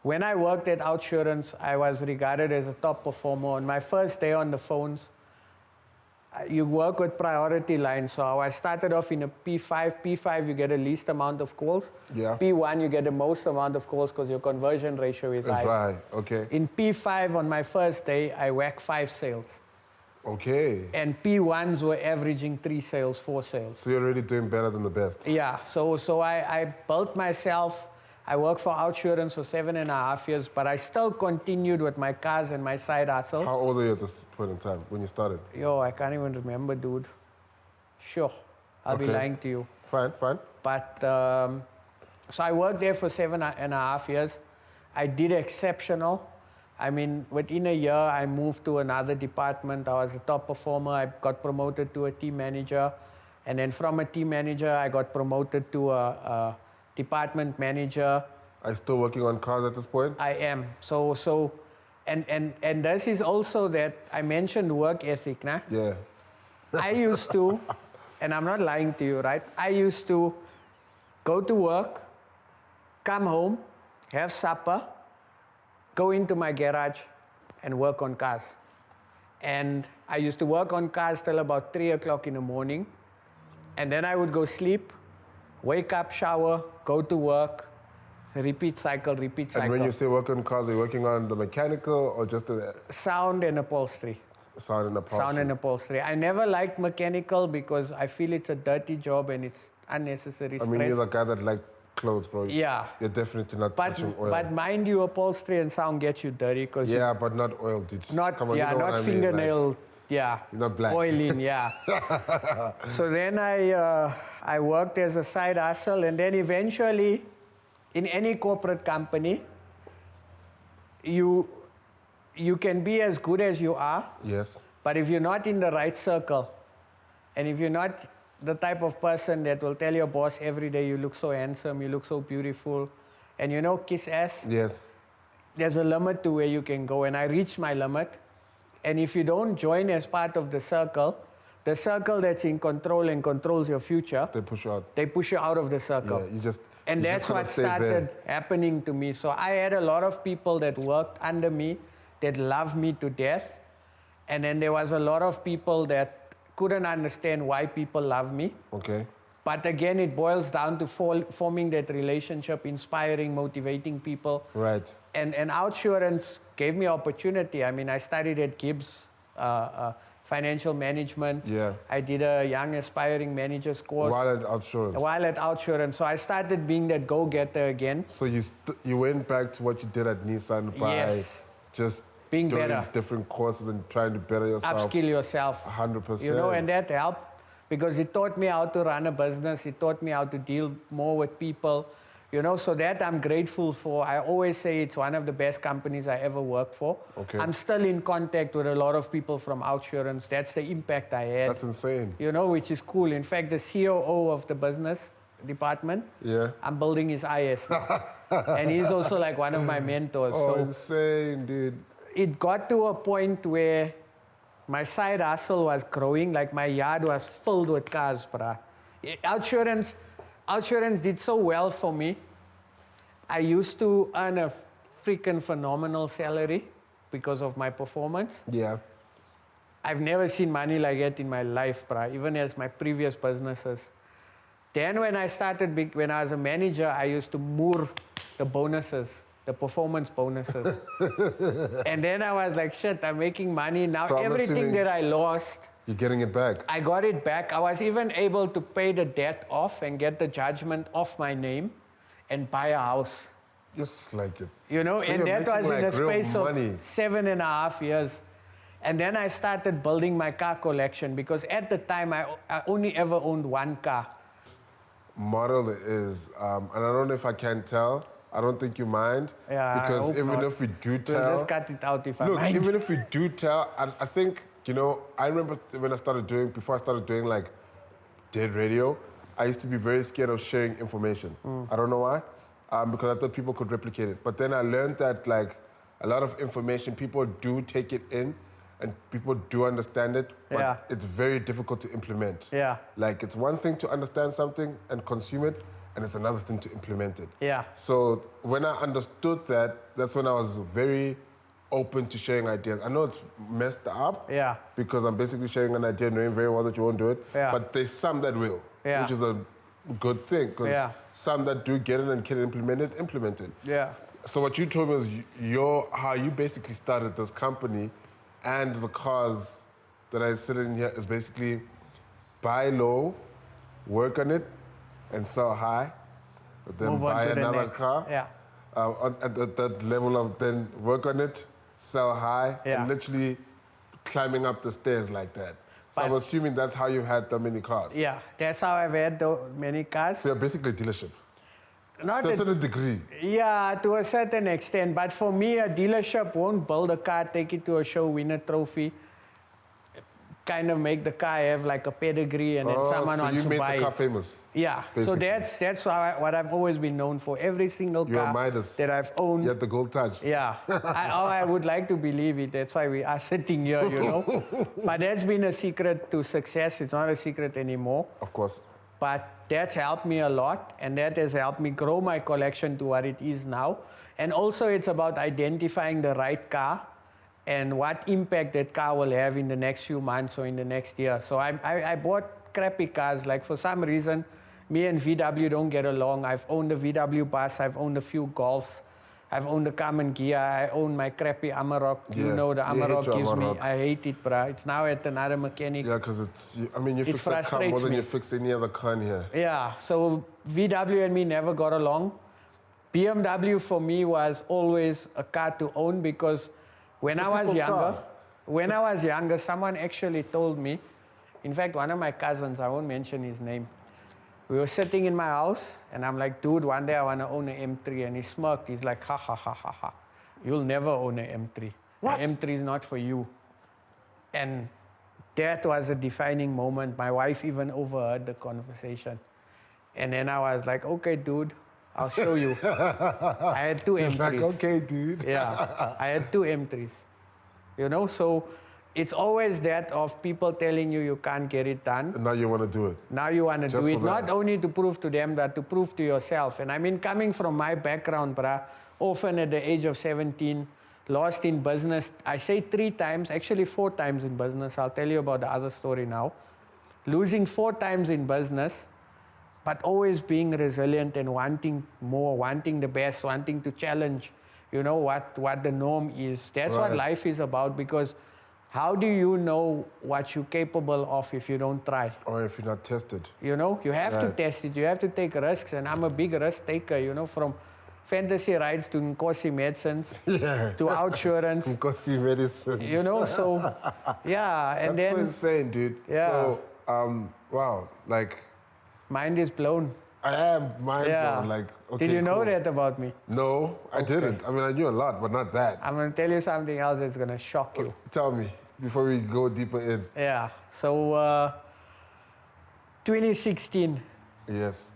when I worked at Outsurance, I was regarded as a top performer. On my first day on the phones, you work with priority lines. So I started off in a P5. P5, you get the least amount of calls. Yeah. P1, you get the most amount of calls because your conversion ratio is That's high. right. Okay. In P5, on my first day, I whacked 5 sales. Okay. And P1s were averaging 3 sales, 4 sales. So you're already doing better than the best. Yeah, so I built myself. I worked for Outsurance for 7.5 years, but I still continued with my cars and my side hustle. How old are you at this point in time when you started? Yo, I can't even remember, dude. Sure, I'll be Okay. lying to you. Fine, fine. But, so I worked there for 7.5 years. I did exceptional. I mean, within a year, I moved to another department. I was a top performer. I got promoted to a team manager. And then from a team manager, I got promoted to a department manager. Are you still working on cars at this point? I am. And this is also that I mentioned work ethic, nah? Yeah. I used to, and I'm not lying to you, right? I used to go to work, come home, have supper, go into my garage and work on cars. And I used to work on cars till about 3 o'clock in the morning. And then I would go sleep, wake up, shower, go to work, repeat cycle, repeat cycle. And when you say work on cars, are you working on the mechanical or just the Sound and upholstery. sound and upholstery? Sound and upholstery. I never liked mechanical because I feel it's a dirty job and it's unnecessary I stress. mean, you're the guy that likes clothes, bro. Yeah. You're definitely not touching oil. But mind you, upholstery and sound get you dirty because yeah, but not oil, dude. not Come on, you know what not I mean, fingernail, yeah. You're not black. Oiling, yeah. So then I worked as a side hustle, and then eventually, in any corporate company, you can be as good as you are. Yes. But if you're not in the right circle, and if you're not the type of person that will tell your boss every day, you look so handsome, you look so beautiful, and you know, kiss ass, Yes. there's a limit to where you can go. And I reached my limit. And if you don't join as part of the circle that's in control and controls your future, They push you out. they push you out of the circle. Yeah, and you that's just gotta what stay started there. happening to me. So I had a lot of people that worked under me that loved me to death. And then there was a lot of people that couldn't understand why people love me. Okay. But again, it boils down to forming that relationship, inspiring, motivating people. Right. And Outsurance gave me opportunity. I mean, I studied at Gibbs, financial management. Yeah. I did a young aspiring managers course. While at Outsurance. While at Outsurance. So I started being that go-getter again. So you went back to what you did at Nissan by Yes. just Being doing better. different courses and trying to better yourself. Upskill yourself. 100%. You know, and that helped because it taught me how to run a business. It taught me how to deal more with people. You know, so that I'm grateful for. I always say it's one of the best companies I ever worked for. Okay. I'm still in contact with a lot of people from Outsurance. That's the impact I had. That's insane. You know, which is cool. In fact, the COO of the business department, Yeah. I'm building his IS now. And he's also like one of my mentors. Oh, So insane, dude. it got to a point where my side hustle was growing, like my yard was filled with cars, bruh. Outsurance did so well for me. I used to earn a freaking phenomenal salary because of my performance. Yeah. I've never seen money like that in my life, bruh, even as my previous businesses. Then when I started, when I was a manager, I used to moor the bonuses, the performance bonuses. And then I was like, shit, I'm making money. Now So I'm everything assuming that I lost, You're getting it back. I got it back. I was even able to pay the debt off and get the judgment off my name and buy a house. Just like it. You know, So and you're that was making, in a like, real space of money. 7.5 years. And then I started building my car collection because at the time I only ever owned one car. Model is, and I don't know if I can tell. I don't think you mind. Yeah, I because hope even not. if we do We'll tell. just cut it out if I Look, mind. even if we do tell, I think, you know, I remember when before I started doing like dead radio, I used to be very scared of sharing information. I don't know why, because I thought people could replicate it. But then I learned that like a lot of information, people do take it in and people do understand it, but Yeah. it's very difficult to implement. Yeah. Like it's one thing to understand something and consume it, and it's another thing to implement it. Yeah. So when I understood that, that's when I was very open to sharing ideas. I know it's messed up. Yeah. Because I'm basically sharing an idea knowing very well that you won't do it. Yeah. But there's some that will, Yeah. which is a good thing. Because Yeah. some that do get it and can implement it. Yeah. So what you told me was how you basically started this company, and the cause that I sit in here is basically buy low, work on it, and sell high. But then Move on buy to the another next. car. Yeah. At that level of then work on it, sell high, Yeah. and literally climbing up the stairs like that. So I'm But- assuming that's how you had the many cars. Yeah. That's how I've had many cars. So you're basically a dealership. Not To a a certain degree. Yeah, to a certain extent. But for me, a dealership won't build a car, take it to a show, win a trophy, kind of make the car have like a pedigree, and then someone so wants you to made buy the car it. famous. Yeah, so basically. that's what I've always been known for. Every single You're car Midas. that I've owned. You had the gold touch. Yeah, I would like to believe it. That's why we are sitting here, you know. But that's been a secret to success. It's not a secret anymore. Of course. But that's helped me a lot, and that has helped me grow my collection to what it is now. And also it's about identifying the right car and what impact that car will have in the next few months or in the next year. So I bought crappy cars. Like for some reason, me and VW don't get along. I've owned a VW bus, I've owned a few Golfs, I've owned a Common Gia, I own my crappy Amarok. You Yeah. know the You hate Amarok your gives me, Amarok. I hate it, bruh. It's now at another mechanic. Yeah, because you It fix that car more frustrates than me. you fix any other car in here. Yeah, so VW and me never got along. BMW for me was always a car to own because when It's a I was people's younger, car. someone actually told me, in fact, one of my cousins, I won't mention his name, we were sitting in my house, and I'm like, dude, one day I want to own an M3. And he smirked. He's like, ha, ha, ha, ha, ha. You'll never own an M3. What? An M3 is not for you. And that was a defining moment. My wife even overheard the conversation. And then I was like, okay, dude, I'll show you. I had two M3s. Like, okay, dude. Yeah, I had two M3s. You know, so it's always that of people telling you can't get it done. And now you want to do it. Now you want to Just do it, for that. not only to prove to them, but to prove to yourself. And I mean, coming from my background, bruh, often at the age of 17, lost in business. I say 3 times, actually 4 times in business. I'll tell you about the other story now. Losing 4 times in business, but always being resilient and wanting more, wanting the best, wanting to challenge, you know, what the norm is. That's what Right. life is about, because how do you know what you're capable of if you don't try? Or if you're not tested. You know, you have to Right. test it. You have to take risks. And I'm a big risk taker, you know, from fantasy rides to Nkosi medicines Yeah. to outsurance, Nkosi medicine. you know, so yeah. And That's so then insane, dude. Yeah. So, wow, like, mind is blown. I am mind Yeah. blown. Like, okay, Did you know cool. that about me? No, I didn't. I mean, I knew a lot, but not that. I'm going to tell you something else that's going to shock you. Tell me, before we go deeper in. Yeah. So 2016, Yes,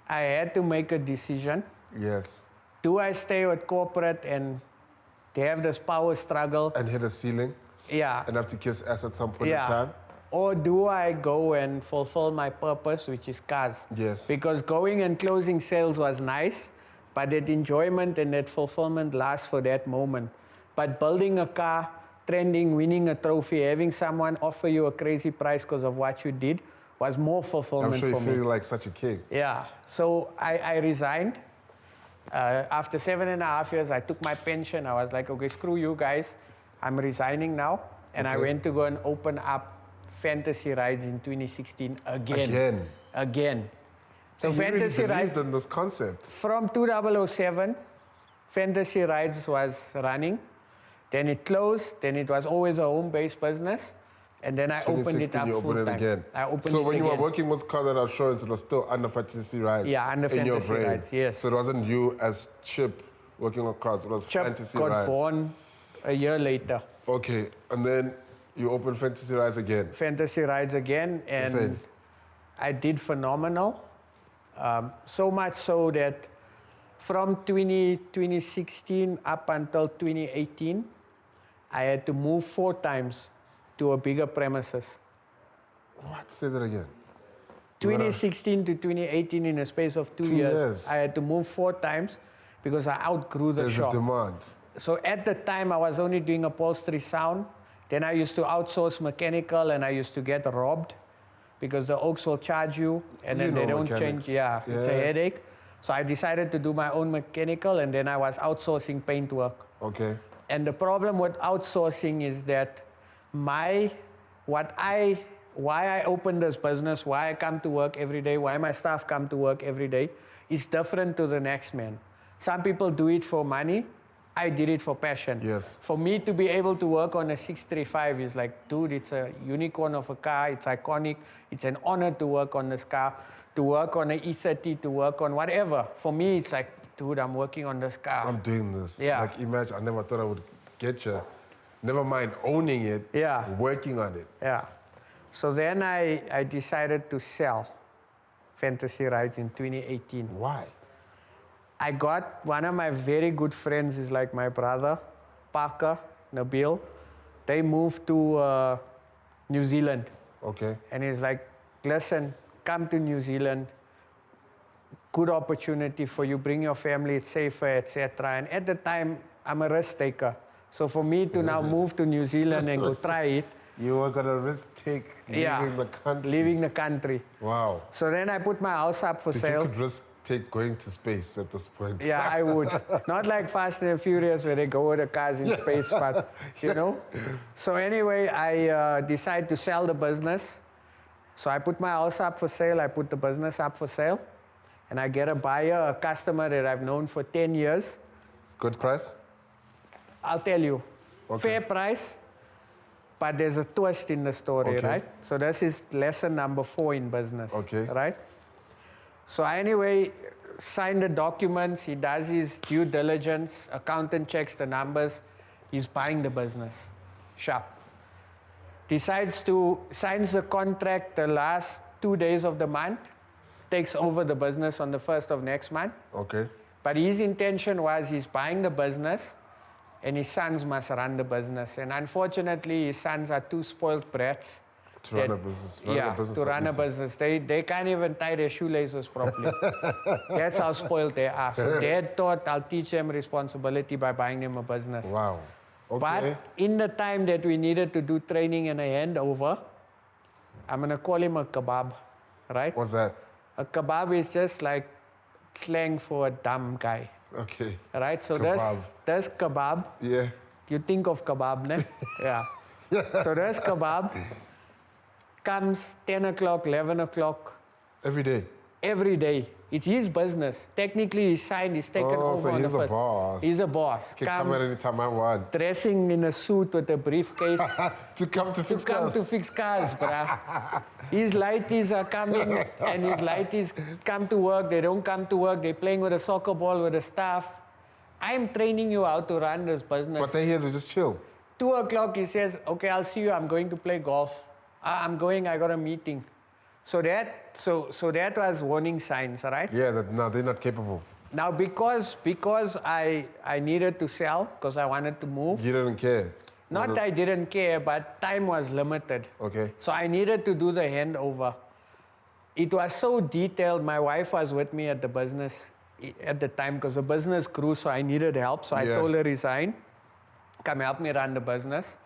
I had to make a decision. yes. Do I stay with corporate and they have this power struggle? And hit a ceiling Yeah. and have to kiss ass at some point in Yeah. time. Or do I go and fulfill my purpose, which is cars? Yes. Because going and closing sales was nice, but that enjoyment and that fulfillment lasts for that moment. But building a car, trending, winning a trophy, having someone offer you a crazy price because of what you did was more fulfillment I'm sure for you me. feel like such a king. Yeah. So I resigned. After 7.5 years, I took my pension. I was like, okay, screw you guys. I'm resigning now. And I Okay. went to go and open up fantasy rides in 2016 again. Again. So And you really fantasy believed rides, in this concept. from 2007, fantasy rides was running. Then it closed. Then it was always a home-based business. And then I opened it 2016, up you full opened it time. again. I opened so it when you again. were working with cars and assurance, it was still under fantasy rides. Yeah, under in your fantasy brain. rides, yes. So it wasn't you as Chip working on cars. It was Chip fantasy got rides. born a year later. Okay, and then you opened fantasy rides again. Fantasy rides again, and Insane. I did phenomenal. So much so that from 2016 up until 2018, I had to move 4 times to a bigger premises. What? Say that again. 2016 to 2018, in a space of 2 2 years, years. I had to move 4 times because I outgrew the There's shop. a demand. So at the time, I was only doing upholstery sound. Then I used to outsource mechanical, and I used to get robbed because the Oaks will charge you, and You then they know don't mechanics. change. Yeah, it's a Yeah. headache. So I decided to do my own mechanical, and then I was outsourcing paint work. Okay. And the problem with outsourcing is that why I opened this business, why I come to work every day, why my staff come to work every day, is different to the next man. Some people do it for money. I did it for passion. Yes. For me to be able to work on a 635 is like, dude, it's a unicorn of a car. It's iconic. It's an honor to work on this car, to work on an E30, to work on whatever. For me, it's like, dude, I'm working on this car. I'm doing this. Yeah. Like, imagine, I never thought I would get you. Never mind owning it. Yeah. Working on it. Yeah. So then I decided to sell fantasy rides in 2018. Why? I got one of my very good friends, is like my brother, Parker, Nabil. They moved to New Zealand. Okay. And he's like, listen, come to New Zealand. Good opportunity for you. Bring your family. It's safer, etc. And at the time, I'm a risk taker. So for me to now move to New Zealand and go try it, You were gonna risk take leaving the country. leaving the country. Wow. So then I put my house up for Think sale. you could risk take going to space at this point. Yeah, I would. Not like Fast and Furious where they go with the cars in space, but you know. So anyway, I decided to sell the business. So I put my house up for sale. I put the business up for sale. And I get a buyer, a customer that I've known for 10 years. Good price? I'll tell you. Okay. Fair price, but there's a twist in the story, Okay. right? So this is lesson number 4 in business, Okay. right? So anyway, sign the documents, he does his due diligence, accountant checks the numbers, he's buying the business. Sharp. Decides to, signs the contract the last 2 days of the month, takes over the business on the 1st of next month. Okay. But his intention was he's buying the business and his sons must run the business. And unfortunately, his sons are two spoiled brats. To run a business. To run a business. They can't even tie their shoelaces properly. That's how spoiled they are. So Dad thought, I'll teach them responsibility by buying them a business. Wow. Okay. But in the time that we needed to do training and a handover, I'm going to call him a kebab, right? What's that? A kebab is just like slang for a dumb guy. Okay. Right? So Kebab. there's kebab. Yeah. You think of kebab, ne? Yeah. So there's kebab. Comes 10 o'clock, 11 o'clock. Every day. Every day. It's his business. Technically, he's signed, he's taken over so on the he's a first. boss. He's a boss. Can come at any time I want. Dressing in a suit with a briefcase. To come to fix cars. To fix cars, bruh. His lighties are coming and his lighties come to work. They don't come to work. They're playing with a soccer ball with the staff. I'm training you how to run this business. But they're here to just chill. 2 o'clock, he says, okay, I'll see you. I'm going to play golf. I'm going, I got a meeting. So that was warning signs, right? Yeah, no, they're not capable. Now, because I needed to sell, because I wanted to move. You didn't care. Not I didn't care, but time was limited. Okay. So I needed to do the handover. It was so detailed. My wife was with me at the business at the time because the business grew, so I needed help. So I told her, resign, come help me run the business.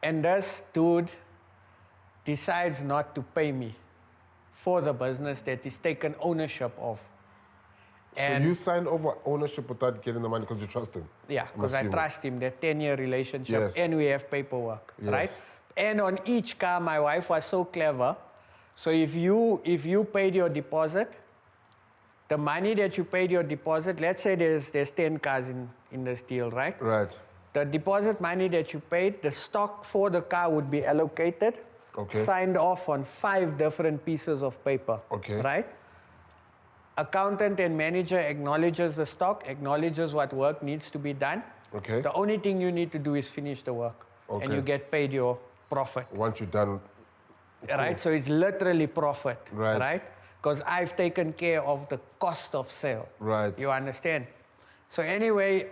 And this dude decides not to pay me for the business that he's taken ownership of. And so you signed over ownership without getting the money because you trust him? Yeah, because I trust him. They're 10-year relationship and we have paperwork, right? And on each car, my wife was so clever. So if you paid your deposit, the money that you paid your deposit, let's say there's 10 cars in this deal, right? Right. The deposit money that you paid, the stock for the car would be allocated, signed off on 5 different pieces of paper, right? Accountant and manager acknowledges the stock, acknowledges what work needs to be done. The only thing you need to do is finish the work, and you get paid your profit. Once you're done. Right, so it's literally profit, right? Because I've taken care of the cost of sale. Right. You understand? So anyway,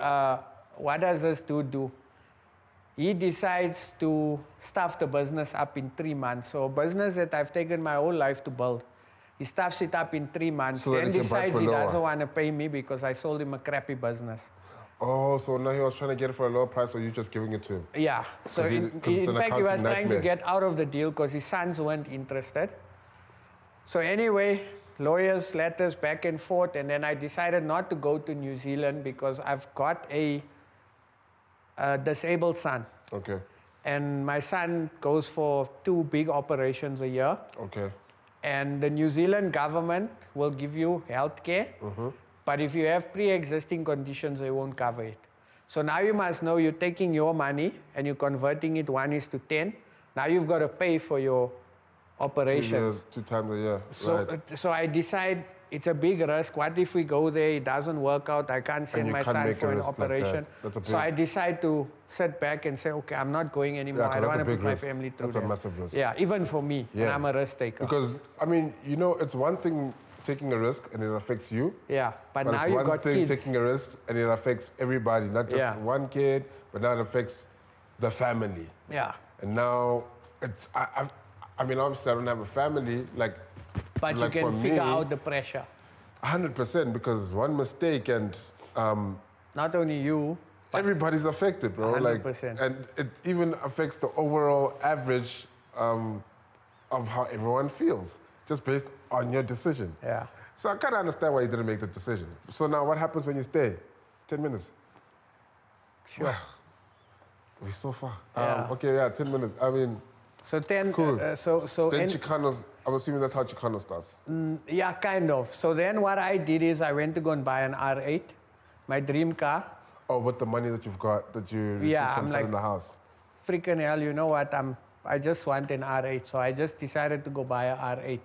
what does this dude do? He decides to stuff the business up in 3 months. So a business that I've taken my whole life to build, he stuffs it up in 3 months, so then decides he doesn't want to pay me because I sold him a crappy business. Oh, so now he was trying to get it for a lower price, or you just giving it to him? Yeah. So in fact, he was trying to get out of the deal because his sons weren't interested. So anyway, lawyers, letters, back and forth, and then I decided not to go to New Zealand because I've got a disabled son. And my son goes for 2 big operations a year. And the New Zealand government will give you health care. But if you have pre-existing conditions, they won't cover it. So now you must know you're taking your money and you're converting it 1:10. Now you've got to pay for your operations. 2 times a year. So I decide it's a big risk. What if we go there, it doesn't work out, I can't send my son for an operation. So I decide to sit back and say, okay, I'm not going anymore. I don't want to put my family through that. That's a massive risk. Yeah, even for me, and I'm a risk taker. Because, I mean, you know, it's one thing taking a risk and it affects you. Yeah, but now you've got kids. It's one thing taking a risk and it affects everybody, not just one kid, but now it affects the family. Yeah. And now, it's, I mean, obviously I don't have a family, but you can figure out the pressure. 100%, because one mistake and... not only you, everybody's affected, bro. 100%. And it even affects the overall average of how everyone feels, just based on your decision. Yeah. So I kind of understand why you didn't make the decision. So now what happens when you stay? 10 minutes. Sure. Wow. We're so far. Yeah. Okay, yeah, 10 minutes. I mean... So 10... Cool. Then CHICANOS, I'm assuming that's how CHICANOS starts. Yeah, kind of. So then what I did is I went to go and buy an R8, my dream car. Oh, with the money that you've got, that you I'm like, in the house. Freaking hell, you know what? I just want an R8. So I just decided to go buy an R8.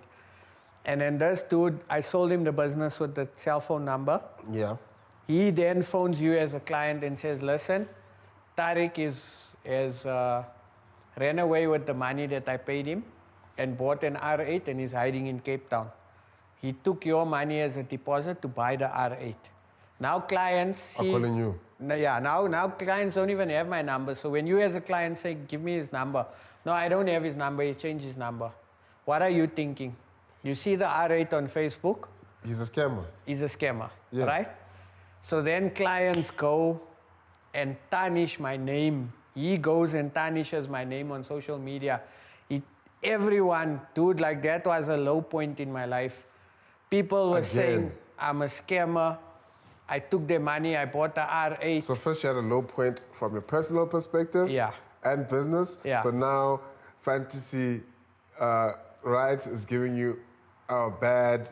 And then this dude, I sold him the business with the cell phone number. Yeah. He then phones you as a client and says, listen, Taariq ran away with the money that I paid him and bought an R8 and is hiding in Cape Town. He took your money as a deposit to buy the R8. Now clients see... I'm calling you. Yeah, now clients don't even have my number. So when you as a client say, give me his number. No, I don't have his number. He changed his number. What are you thinking? You see the R8 on Facebook? He's a scammer. He's a scammer, Yeah. right? So then clients go and tarnish my name. He goes and tarnishes my name on social media. Everyone, dude, like that was a low point in my life. People were saying, I'm a scammer. I took their money, I bought the R8. So first you had a low point from your personal perspective. Yeah. And business. Yeah. So now fantasy rights is giving you a bad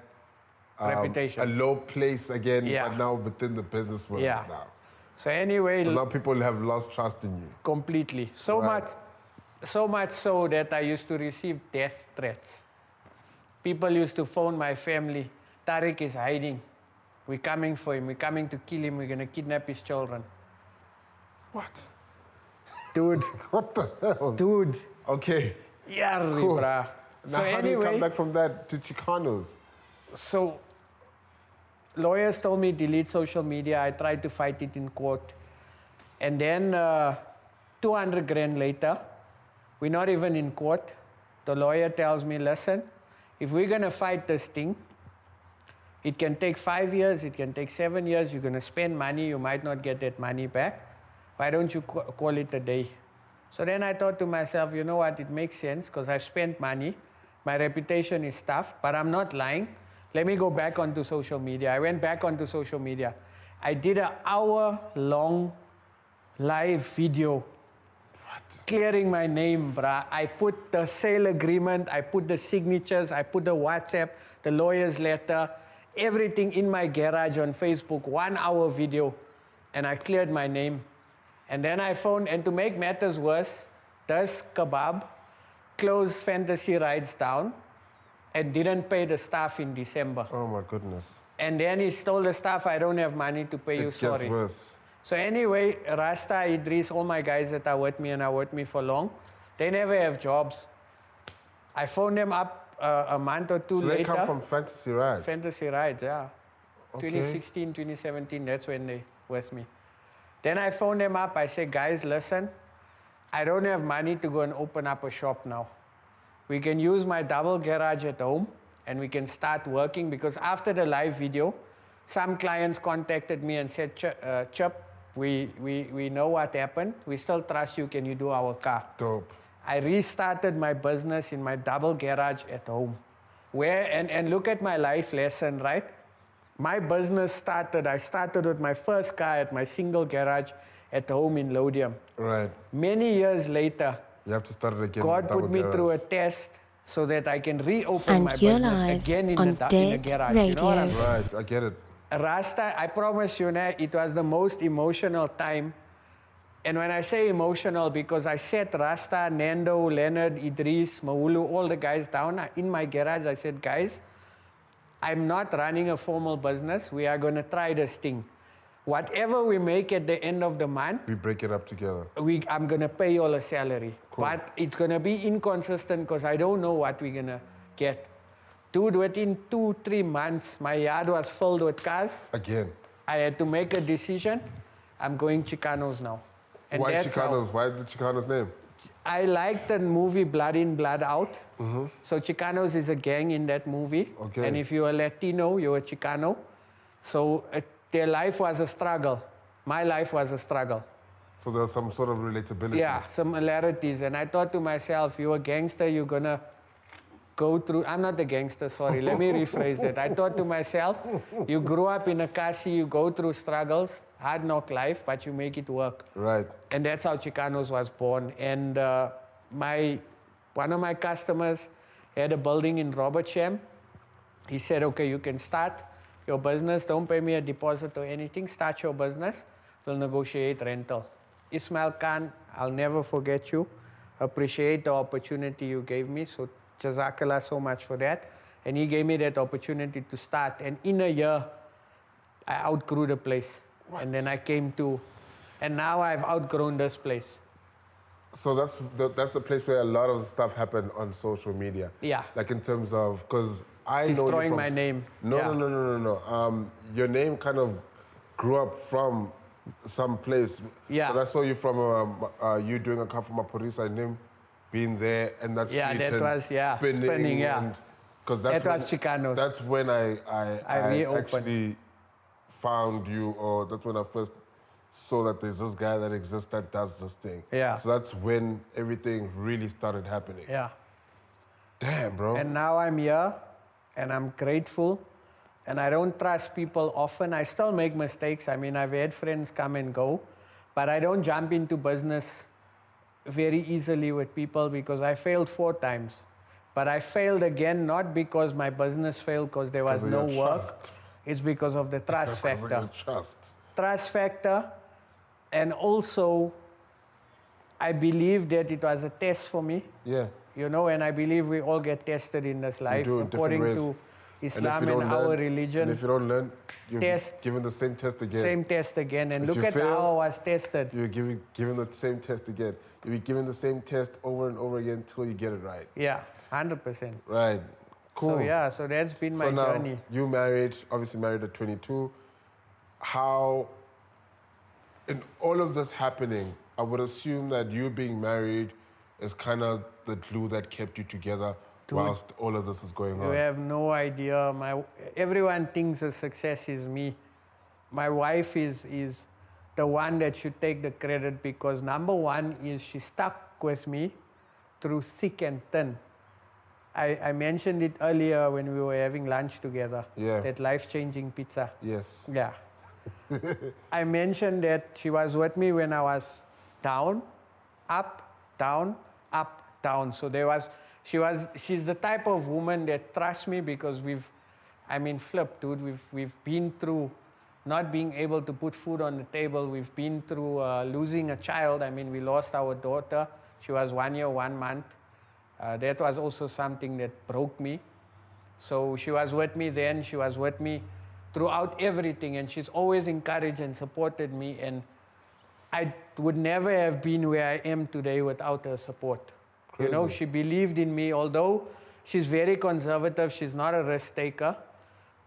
reputation. A low place again, Yeah. but now within the business world Yeah. now. So anyway... So now people have lost trust in you. Completely. So much so that I used to receive death threats. People used to phone my family, Taariq is hiding. We're coming for him. We're coming to kill him. We're going to kidnap his children. What? Dude. What the hell? Dude. Okay. Yeah, Cool. bruh. Now So how do you anyway, come back from that to Chicanos? so lawyers told me delete social media. I tried to fight it in court. And then 200 grand later, we're not even in court. The lawyer tells me, listen, if we're going to fight this thing, it can take 5 years, it can take 7 years. You're going to spend money. You might not get that money back. Why don't you call it a day? So then I thought to myself, you know what? It makes sense because I've spent money. My reputation is stuffed, but I'm not lying. Let me go back onto social media. I went back onto social media. I did an hour-long live video clearing my name, bruh. I put the sale agreement, I put the signatures, I put the WhatsApp, the lawyer's letter, everything in my garage on Facebook, 1 hour video, and I cleared my name. And then I phoned, and to make matters worse, this kebab closed Fantasy Rides down and didn't pay the staff in December. Oh my goodness. And then he told the staff, I don't have money to pay you, sorry. It gets worse. So anyway, Rasta, Idris, all my guys that are with me and are with me for long, they never have jobs. I phoned them up a month or two So later. they come from Fantasy Rides? Fantasy Rides, yeah. Okay. 2016, 2017, that's when they with me. Then I phoned them up. I said, guys, listen, I don't have money to go and open up a shop now. We can use my double garage at home and we can start working, because after the live video, some clients contacted me and said, Chip, we know what happened. We still trust you. Can you do our car? Dope. I restarted my business in my double garage at home. And look at my life lesson, right? My business started, I started with my first car at my single garage at home in Lodium. Right. Many years later, You have to start it again. God put me through a test so that I can reopen And my you're business live again in on the Dead garage. You know what I'm Radio. saying? Right, I get it. Rasta, I promise you, it was the most emotional time. And when I say emotional, because I sat Rasta, Nando, Leonard, Idris, Mahulu, all the guys down in my garage. I said, guys, I'm not running a formal business. We are going to try this thing. Whatever we make at the end of the month, We break it up together. I'm going to pay you all a salary. Cool. But it's going to be inconsistent because I don't know what we're going to get. Dude, within 2-3 months, my yard was filled with cars. Again. I had to make a decision. I'm going CHICANOS now. And Why that's Chicanos? how Why the Chicanos name? I liked the movie Blood In, Blood Out. So CHICANOS is a gang in that movie. Okay. And if you're a Latino, you're a Chicano. So their life was a struggle. My life was a struggle. So there's some sort of relatability. Yeah, similarities. And I thought to myself, you're a gangster, you're going to go through... I'm not a gangster, sorry. Let me rephrase that. I thought to myself, you grew up in a kasi, you go through struggles, hard knock life, but you make it work. Right. And that's how CHICANOS was born. And one of my customers had a building in Robertsham. He said, okay, you can start your business. Don't pay me a deposit or anything. Start your business. We'll negotiate rental. Ismail Khan, I'll never forget you. Appreciate the opportunity you gave me. So Jazakallah so much for that. And he gave me that opportunity to start. And in a year, I outgrew the place. What? And then I came to, and now I've outgrown this place. So that's the place where a lot of the stuff happened on social media. Yeah. Like in terms of, because I know you Destroying from my name. No, Yeah. no. Your name kind of grew up from some place. Yeah. 'Cause I saw you from you doing a cover for Maporisa and him being there, and that's Yeah, that was, spinning, yeah. Because that's That was CHICANOS. That's when I reopened. actually found you, or that's when I first saw that there's this guy that exists that does this thing. Yeah. So that's when everything really started happening. Yeah. Damn, bro. And now I'm here, and I'm grateful, and I don't trust people often. I still make mistakes. I mean, I've had friends come and go, but I don't jump into business very easily with people because I failed 4 times. But I failed again, not because my business failed because there was no work. It's because of the trust factor. Trust factor. And also, I believe that it was a test for me. Yeah. You know, and I believe we all get tested in this life according to Islam and our religion. And if you don't learn, you're Test. given the same test again. Same test again. And If look you at fail, how I was tested. You're given the same test again. You'll be given the same test over and over again until you get it right. Yeah, 100%. Right. Cool. So yeah, so that's been my now, journey. You married, obviously married at 22. How, in all of this happening, I would assume that you being married is kind of the glue that kept you together whilst all of this is going on. You have no idea. Everyone thinks a success is me. My wife is the one that should take the credit because number one is she stuck with me through thick and thin. I mentioned it earlier when we were having lunch together. Yeah. That life-changing pizza. Yes. Yeah. I mentioned that she was with me when I was down, up, down, up, down. So she's the type of woman that trusts me because flip, dude. We've been through not being able to put food on the table. We've been through losing a child. I mean, we lost our daughter. She was 1 year, 1 month. That was also something that broke me. So she was with me then. She was with me throughout everything. And she's always encouraged and supported me. And I would never have been where I am today without her support. Crazy. You know, she believed in me. Although she's very conservative, she's not a risk taker.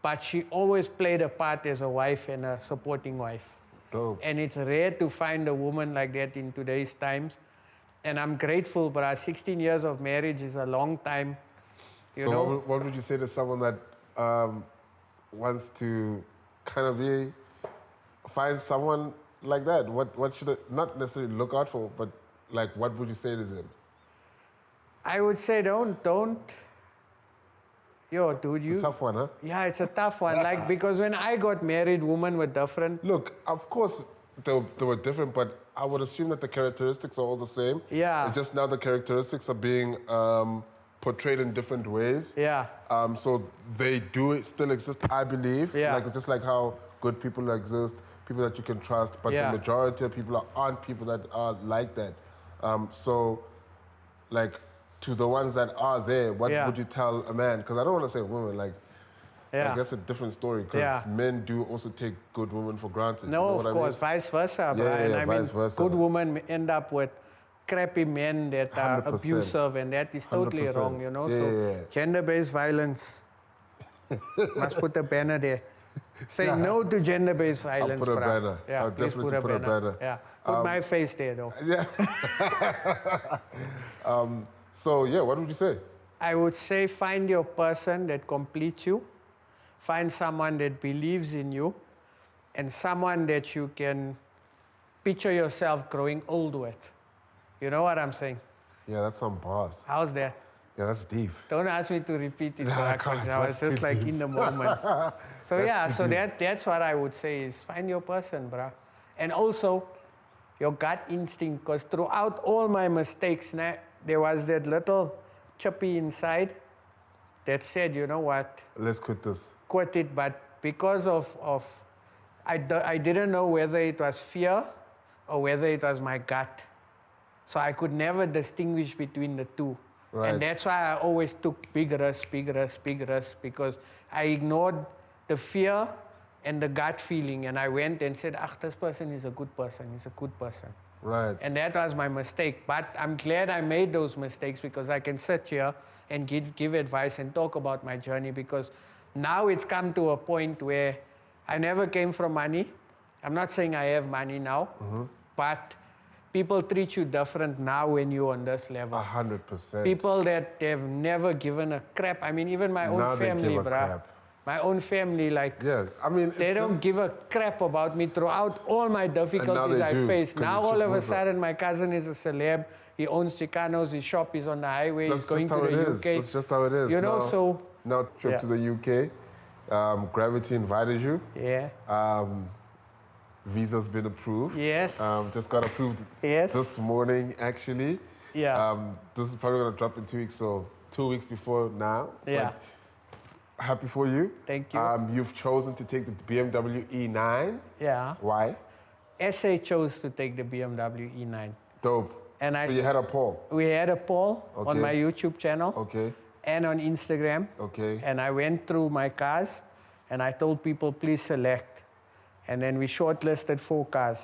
But she always played a part as a wife and a supporting wife. Dope. And it's rare to find a woman like that in today's times. And I'm grateful, but 16 years of marriage is a long time. You know? What would you say to someone that wants to kind of find someone like that? What should it not necessarily look out for, but like what would you say to them? I would say don't. Yo, dude, It's a tough one, huh? Yeah, it's a tough one. Like, because when I got married, women were different. Look, of course they were different, but I would assume that the characteristics are all the same. Yeah. It's just now the characteristics are being portrayed in different ways. Yeah. So they do still exist, I believe. Yeah. Like, it's just like how good people exist, people that you can trust, but Yeah. the majority of people aren't people that are like that. So, like, to the ones that are there, what Yeah. would you tell a man? Because I don't want to say women, like that's a different story, because men do also take good women for granted. No, you know of what course, I mean? vice versa, bro. Yeah, And yeah, I vice mean, versa. good women end up with crappy men that are 100%. abusive, and that is totally 100%. wrong, you know? Yeah, So yeah. gender-based violence, must put a banner there. Say no to gender-based violence, put a bro. banner. Yeah, I'll please definitely put a banner. Yeah, put my face there, though. Yeah. So, yeah, what would you say? I would say find your person that completes you. Find someone that believes in you and someone that you can picture yourself growing old with. You know what I'm saying? Yeah, that's some bars. How's that? Yeah, that's deep. Don't ask me to repeat it, Nah, I because can't. I was That's just too like deep. in the moment. So that's what I would say is find your person, bruh. And also your gut instinct, because throughout all my mistakes, there was that little chippy inside that said, you know what? Let's quit this. Quit it, but because I didn't know whether it was fear or whether it was my gut. So I could never distinguish between the two. Right. And that's why I always took big risks, because I ignored the fear and the gut feeling, and I went and said, this person is a good person, he's a good person. Right. And that was my mistake. But I'm glad I made those mistakes, because I can sit here and give advice and talk about my journey, because now it's come to a point where I never came from money. I'm not saying I have money now, but people treat you different now when you're on this level. 100%. People that have never given a crap. I mean, even my Now own they family, give a bruh. crap. My own family, like, Yeah, I mean, they don't give a crap about me throughout all my difficulties they I do, faced. 'cause Now it's all just of a Moosa. sudden, my cousin is a celeb. He owns CHICANOS. His shop is on the highway. That's He's going just how to the it is. UK. That's just how it is. You know, now, so now trip Yeah. to the UK. Gravity invited you. yeah, Visa's been approved. Yes. Just got approved Yes. this morning, actually. Yeah. This is probably gonna drop in 2 weeks, so 2 weeks before now. Yeah. But happy for you. Thank you. You've chosen to take the BMW E9. yeah. Why? SA chose to take the BMW E9. Dope. And so you had a poll. We had a poll on Okay. my YouTube channel Okay. and on Instagram. Okay. And I went through my cars and I told people, please select. And then we shortlisted 4 cars.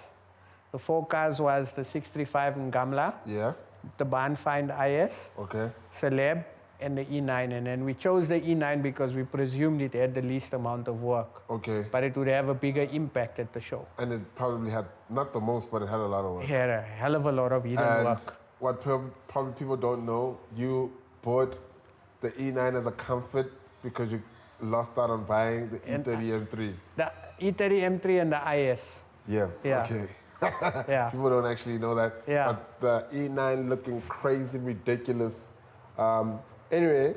The 4 cars was the 635 in Gamla, Yeah. the Bahnfind IS, Okay. Celeb, and the E9. And then we chose the E9 because we presumed it had the least amount of work. Okay. But it would have a bigger impact at the show. And it probably had not the most, but it had a lot of work. It had a hell of a lot of hidden And work. what probably people don't know, you bought the E9 as a comfort because you lost out on buying the E30 M3. The E30 M3 and the IS. Yeah. Yeah. Okay. Yeah. People don't actually know that. Yeah. But the E9 looking crazy, ridiculous. Anyway,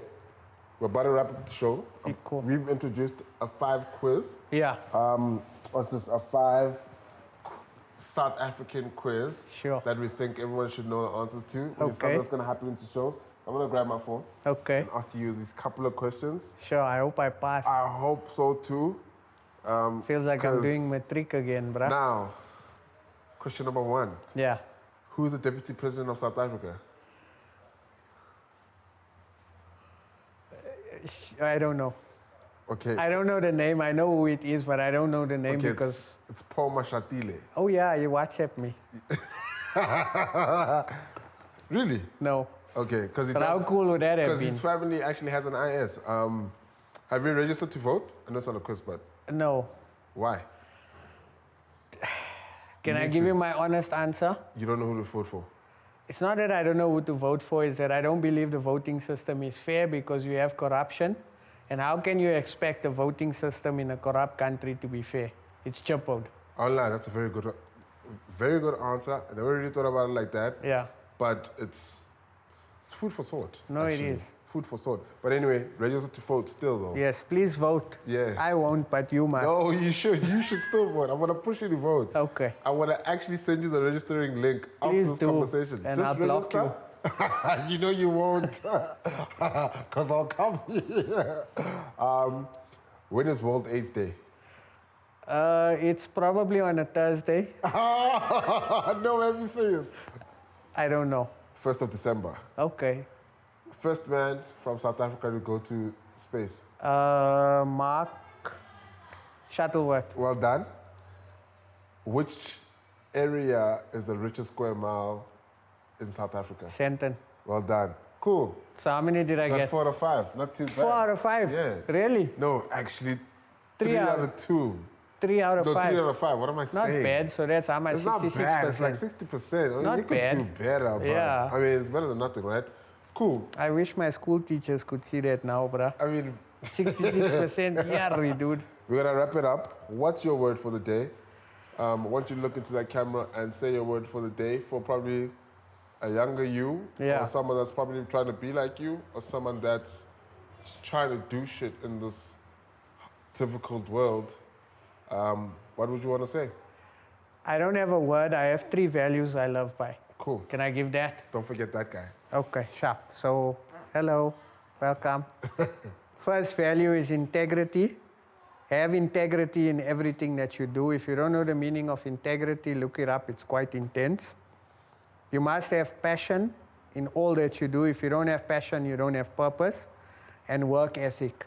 we're about to wrap up the show. Cool. We've introduced a 5 quiz. Yeah. What's this? A 5 South African quiz Sure. that we think everyone should know the answers to. When Okay. That's going to happen into show. I'm going to grab my phone Okay. and ask you these couple of questions. Sure. I hope I pass. I hope so too. Feels like I'm 'cause doing matric again, bruh. Now, question number 1. Yeah. Who is the Deputy President of South Africa? I don't know. Okay. I don't know the name. I know who it is, but I don't know the name Okay, because. it's Paul Mashatile. Oh yeah, you WhatsApp me. Really? No. Okay, because But how cool would that have his been? family actually has an IS. Have you registered to vote? I know it's not a quiz, but No. why? Can I give you my honest answer? You don't know who to vote for. It's not that I don't know who to vote for, it's that I don't believe the voting system is fair because you have corruption. And how can you expect the voting system in a corrupt country to be fair? It's chippled. Online, that's a very good answer. I never really thought about it like that. Yeah. But it's food for thought. No, it actually. is. Food for thought. But anyway, register to vote still though. Yes, please vote. Yeah. I won't, but you must. No, you should. You should still vote. I'm gonna push you to vote. Okay. I wanna actually send you the registering link after Please this do, conversation. and Just I'll block register. You know you won't, because I'll come here. When is World AIDS Day? It's probably on a Thursday. No, man, be serious. I don't know. 1st of December. Okay. First man from South Africa to go to space. Mark Shuttleworth. Well done. Which area is the richest square mile in South Africa? Senton. Well done. Cool. So how many did I Got get? 4 out of 5. Not too bad. 4 out of 5? Yeah. Really? No, actually, Three 3 out- out of 2. 3 out of No, 5. 3 out of 5. What am I Not saying? bad. So that's how much? It's not 66%. bad. It's like 60%. I mean, Not you could bad. do better, but Yeah. I mean, it's better than nothing, right? Cool. I wish my school teachers could see that now, bruh. I mean, 66%. Yeah, dude. we're gonna wrap it up. What's your word for the day? I want you to look into that camera and say your word for the day for probably a younger you, Yeah. or someone that's probably trying to be like you, or someone that's trying to do shit in this difficult world. What would you want to say? I don't have a word. I have 3 values I live by. Cool. Can I give that? Don't forget that guy. Okay, sharp. So, hello, welcome. First value is integrity. Have integrity in everything that you do. If you don't know the meaning of integrity, look it up. It's quite intense. You must have passion in all that you do. If you don't have passion, you don't have purpose, and work ethic.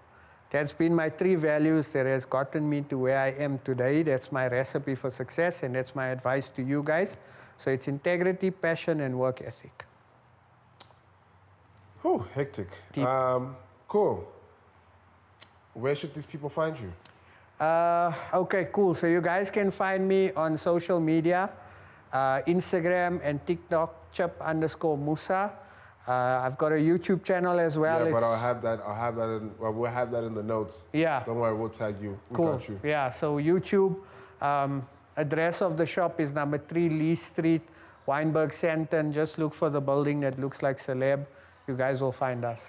That's been my 3 values that has gotten me to where I am today. That's my recipe for success, and that's my advice to you guys. So it's integrity, passion, and work ethic. Oh, hectic. Deep. Cool. Where should these people find you? Okay, cool. So you guys can find me on social media, Instagram and TikTok, _Moosa. I've got a YouTube channel as well. Yeah, but I'll have that we'll have that in the notes. Yeah. Don't worry, we'll tag you. We Cool. got you. Yeah, so YouTube, address of the shop is number 3 Lee Street, Weinberg, Santon. Just look for the building that looks like Celeb. You guys will find us.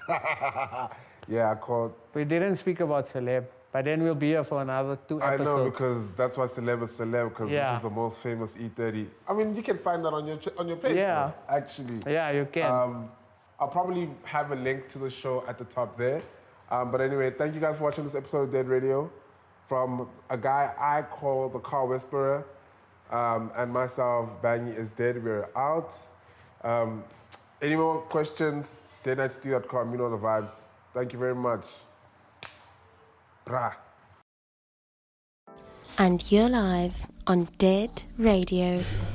Yeah, I called. We didn't speak about Celeb, but then we'll be here for another 2 episodes. I know, because that's why Celeb is Celeb, because Yeah. this is the most famous E30. I mean, you can find that on your page. Yeah. though, actually. Yeah, you can. I'll probably have a link to the show at the top there. But anyway, thank you guys for watching this episode of Dead Radio. From a guy I call the Car Whisperer, and myself, Bangy is dead. We're out. Any more questions? dead92.com. You know the vibes. Thank you very much. Brah. And you're live on Dead Radio.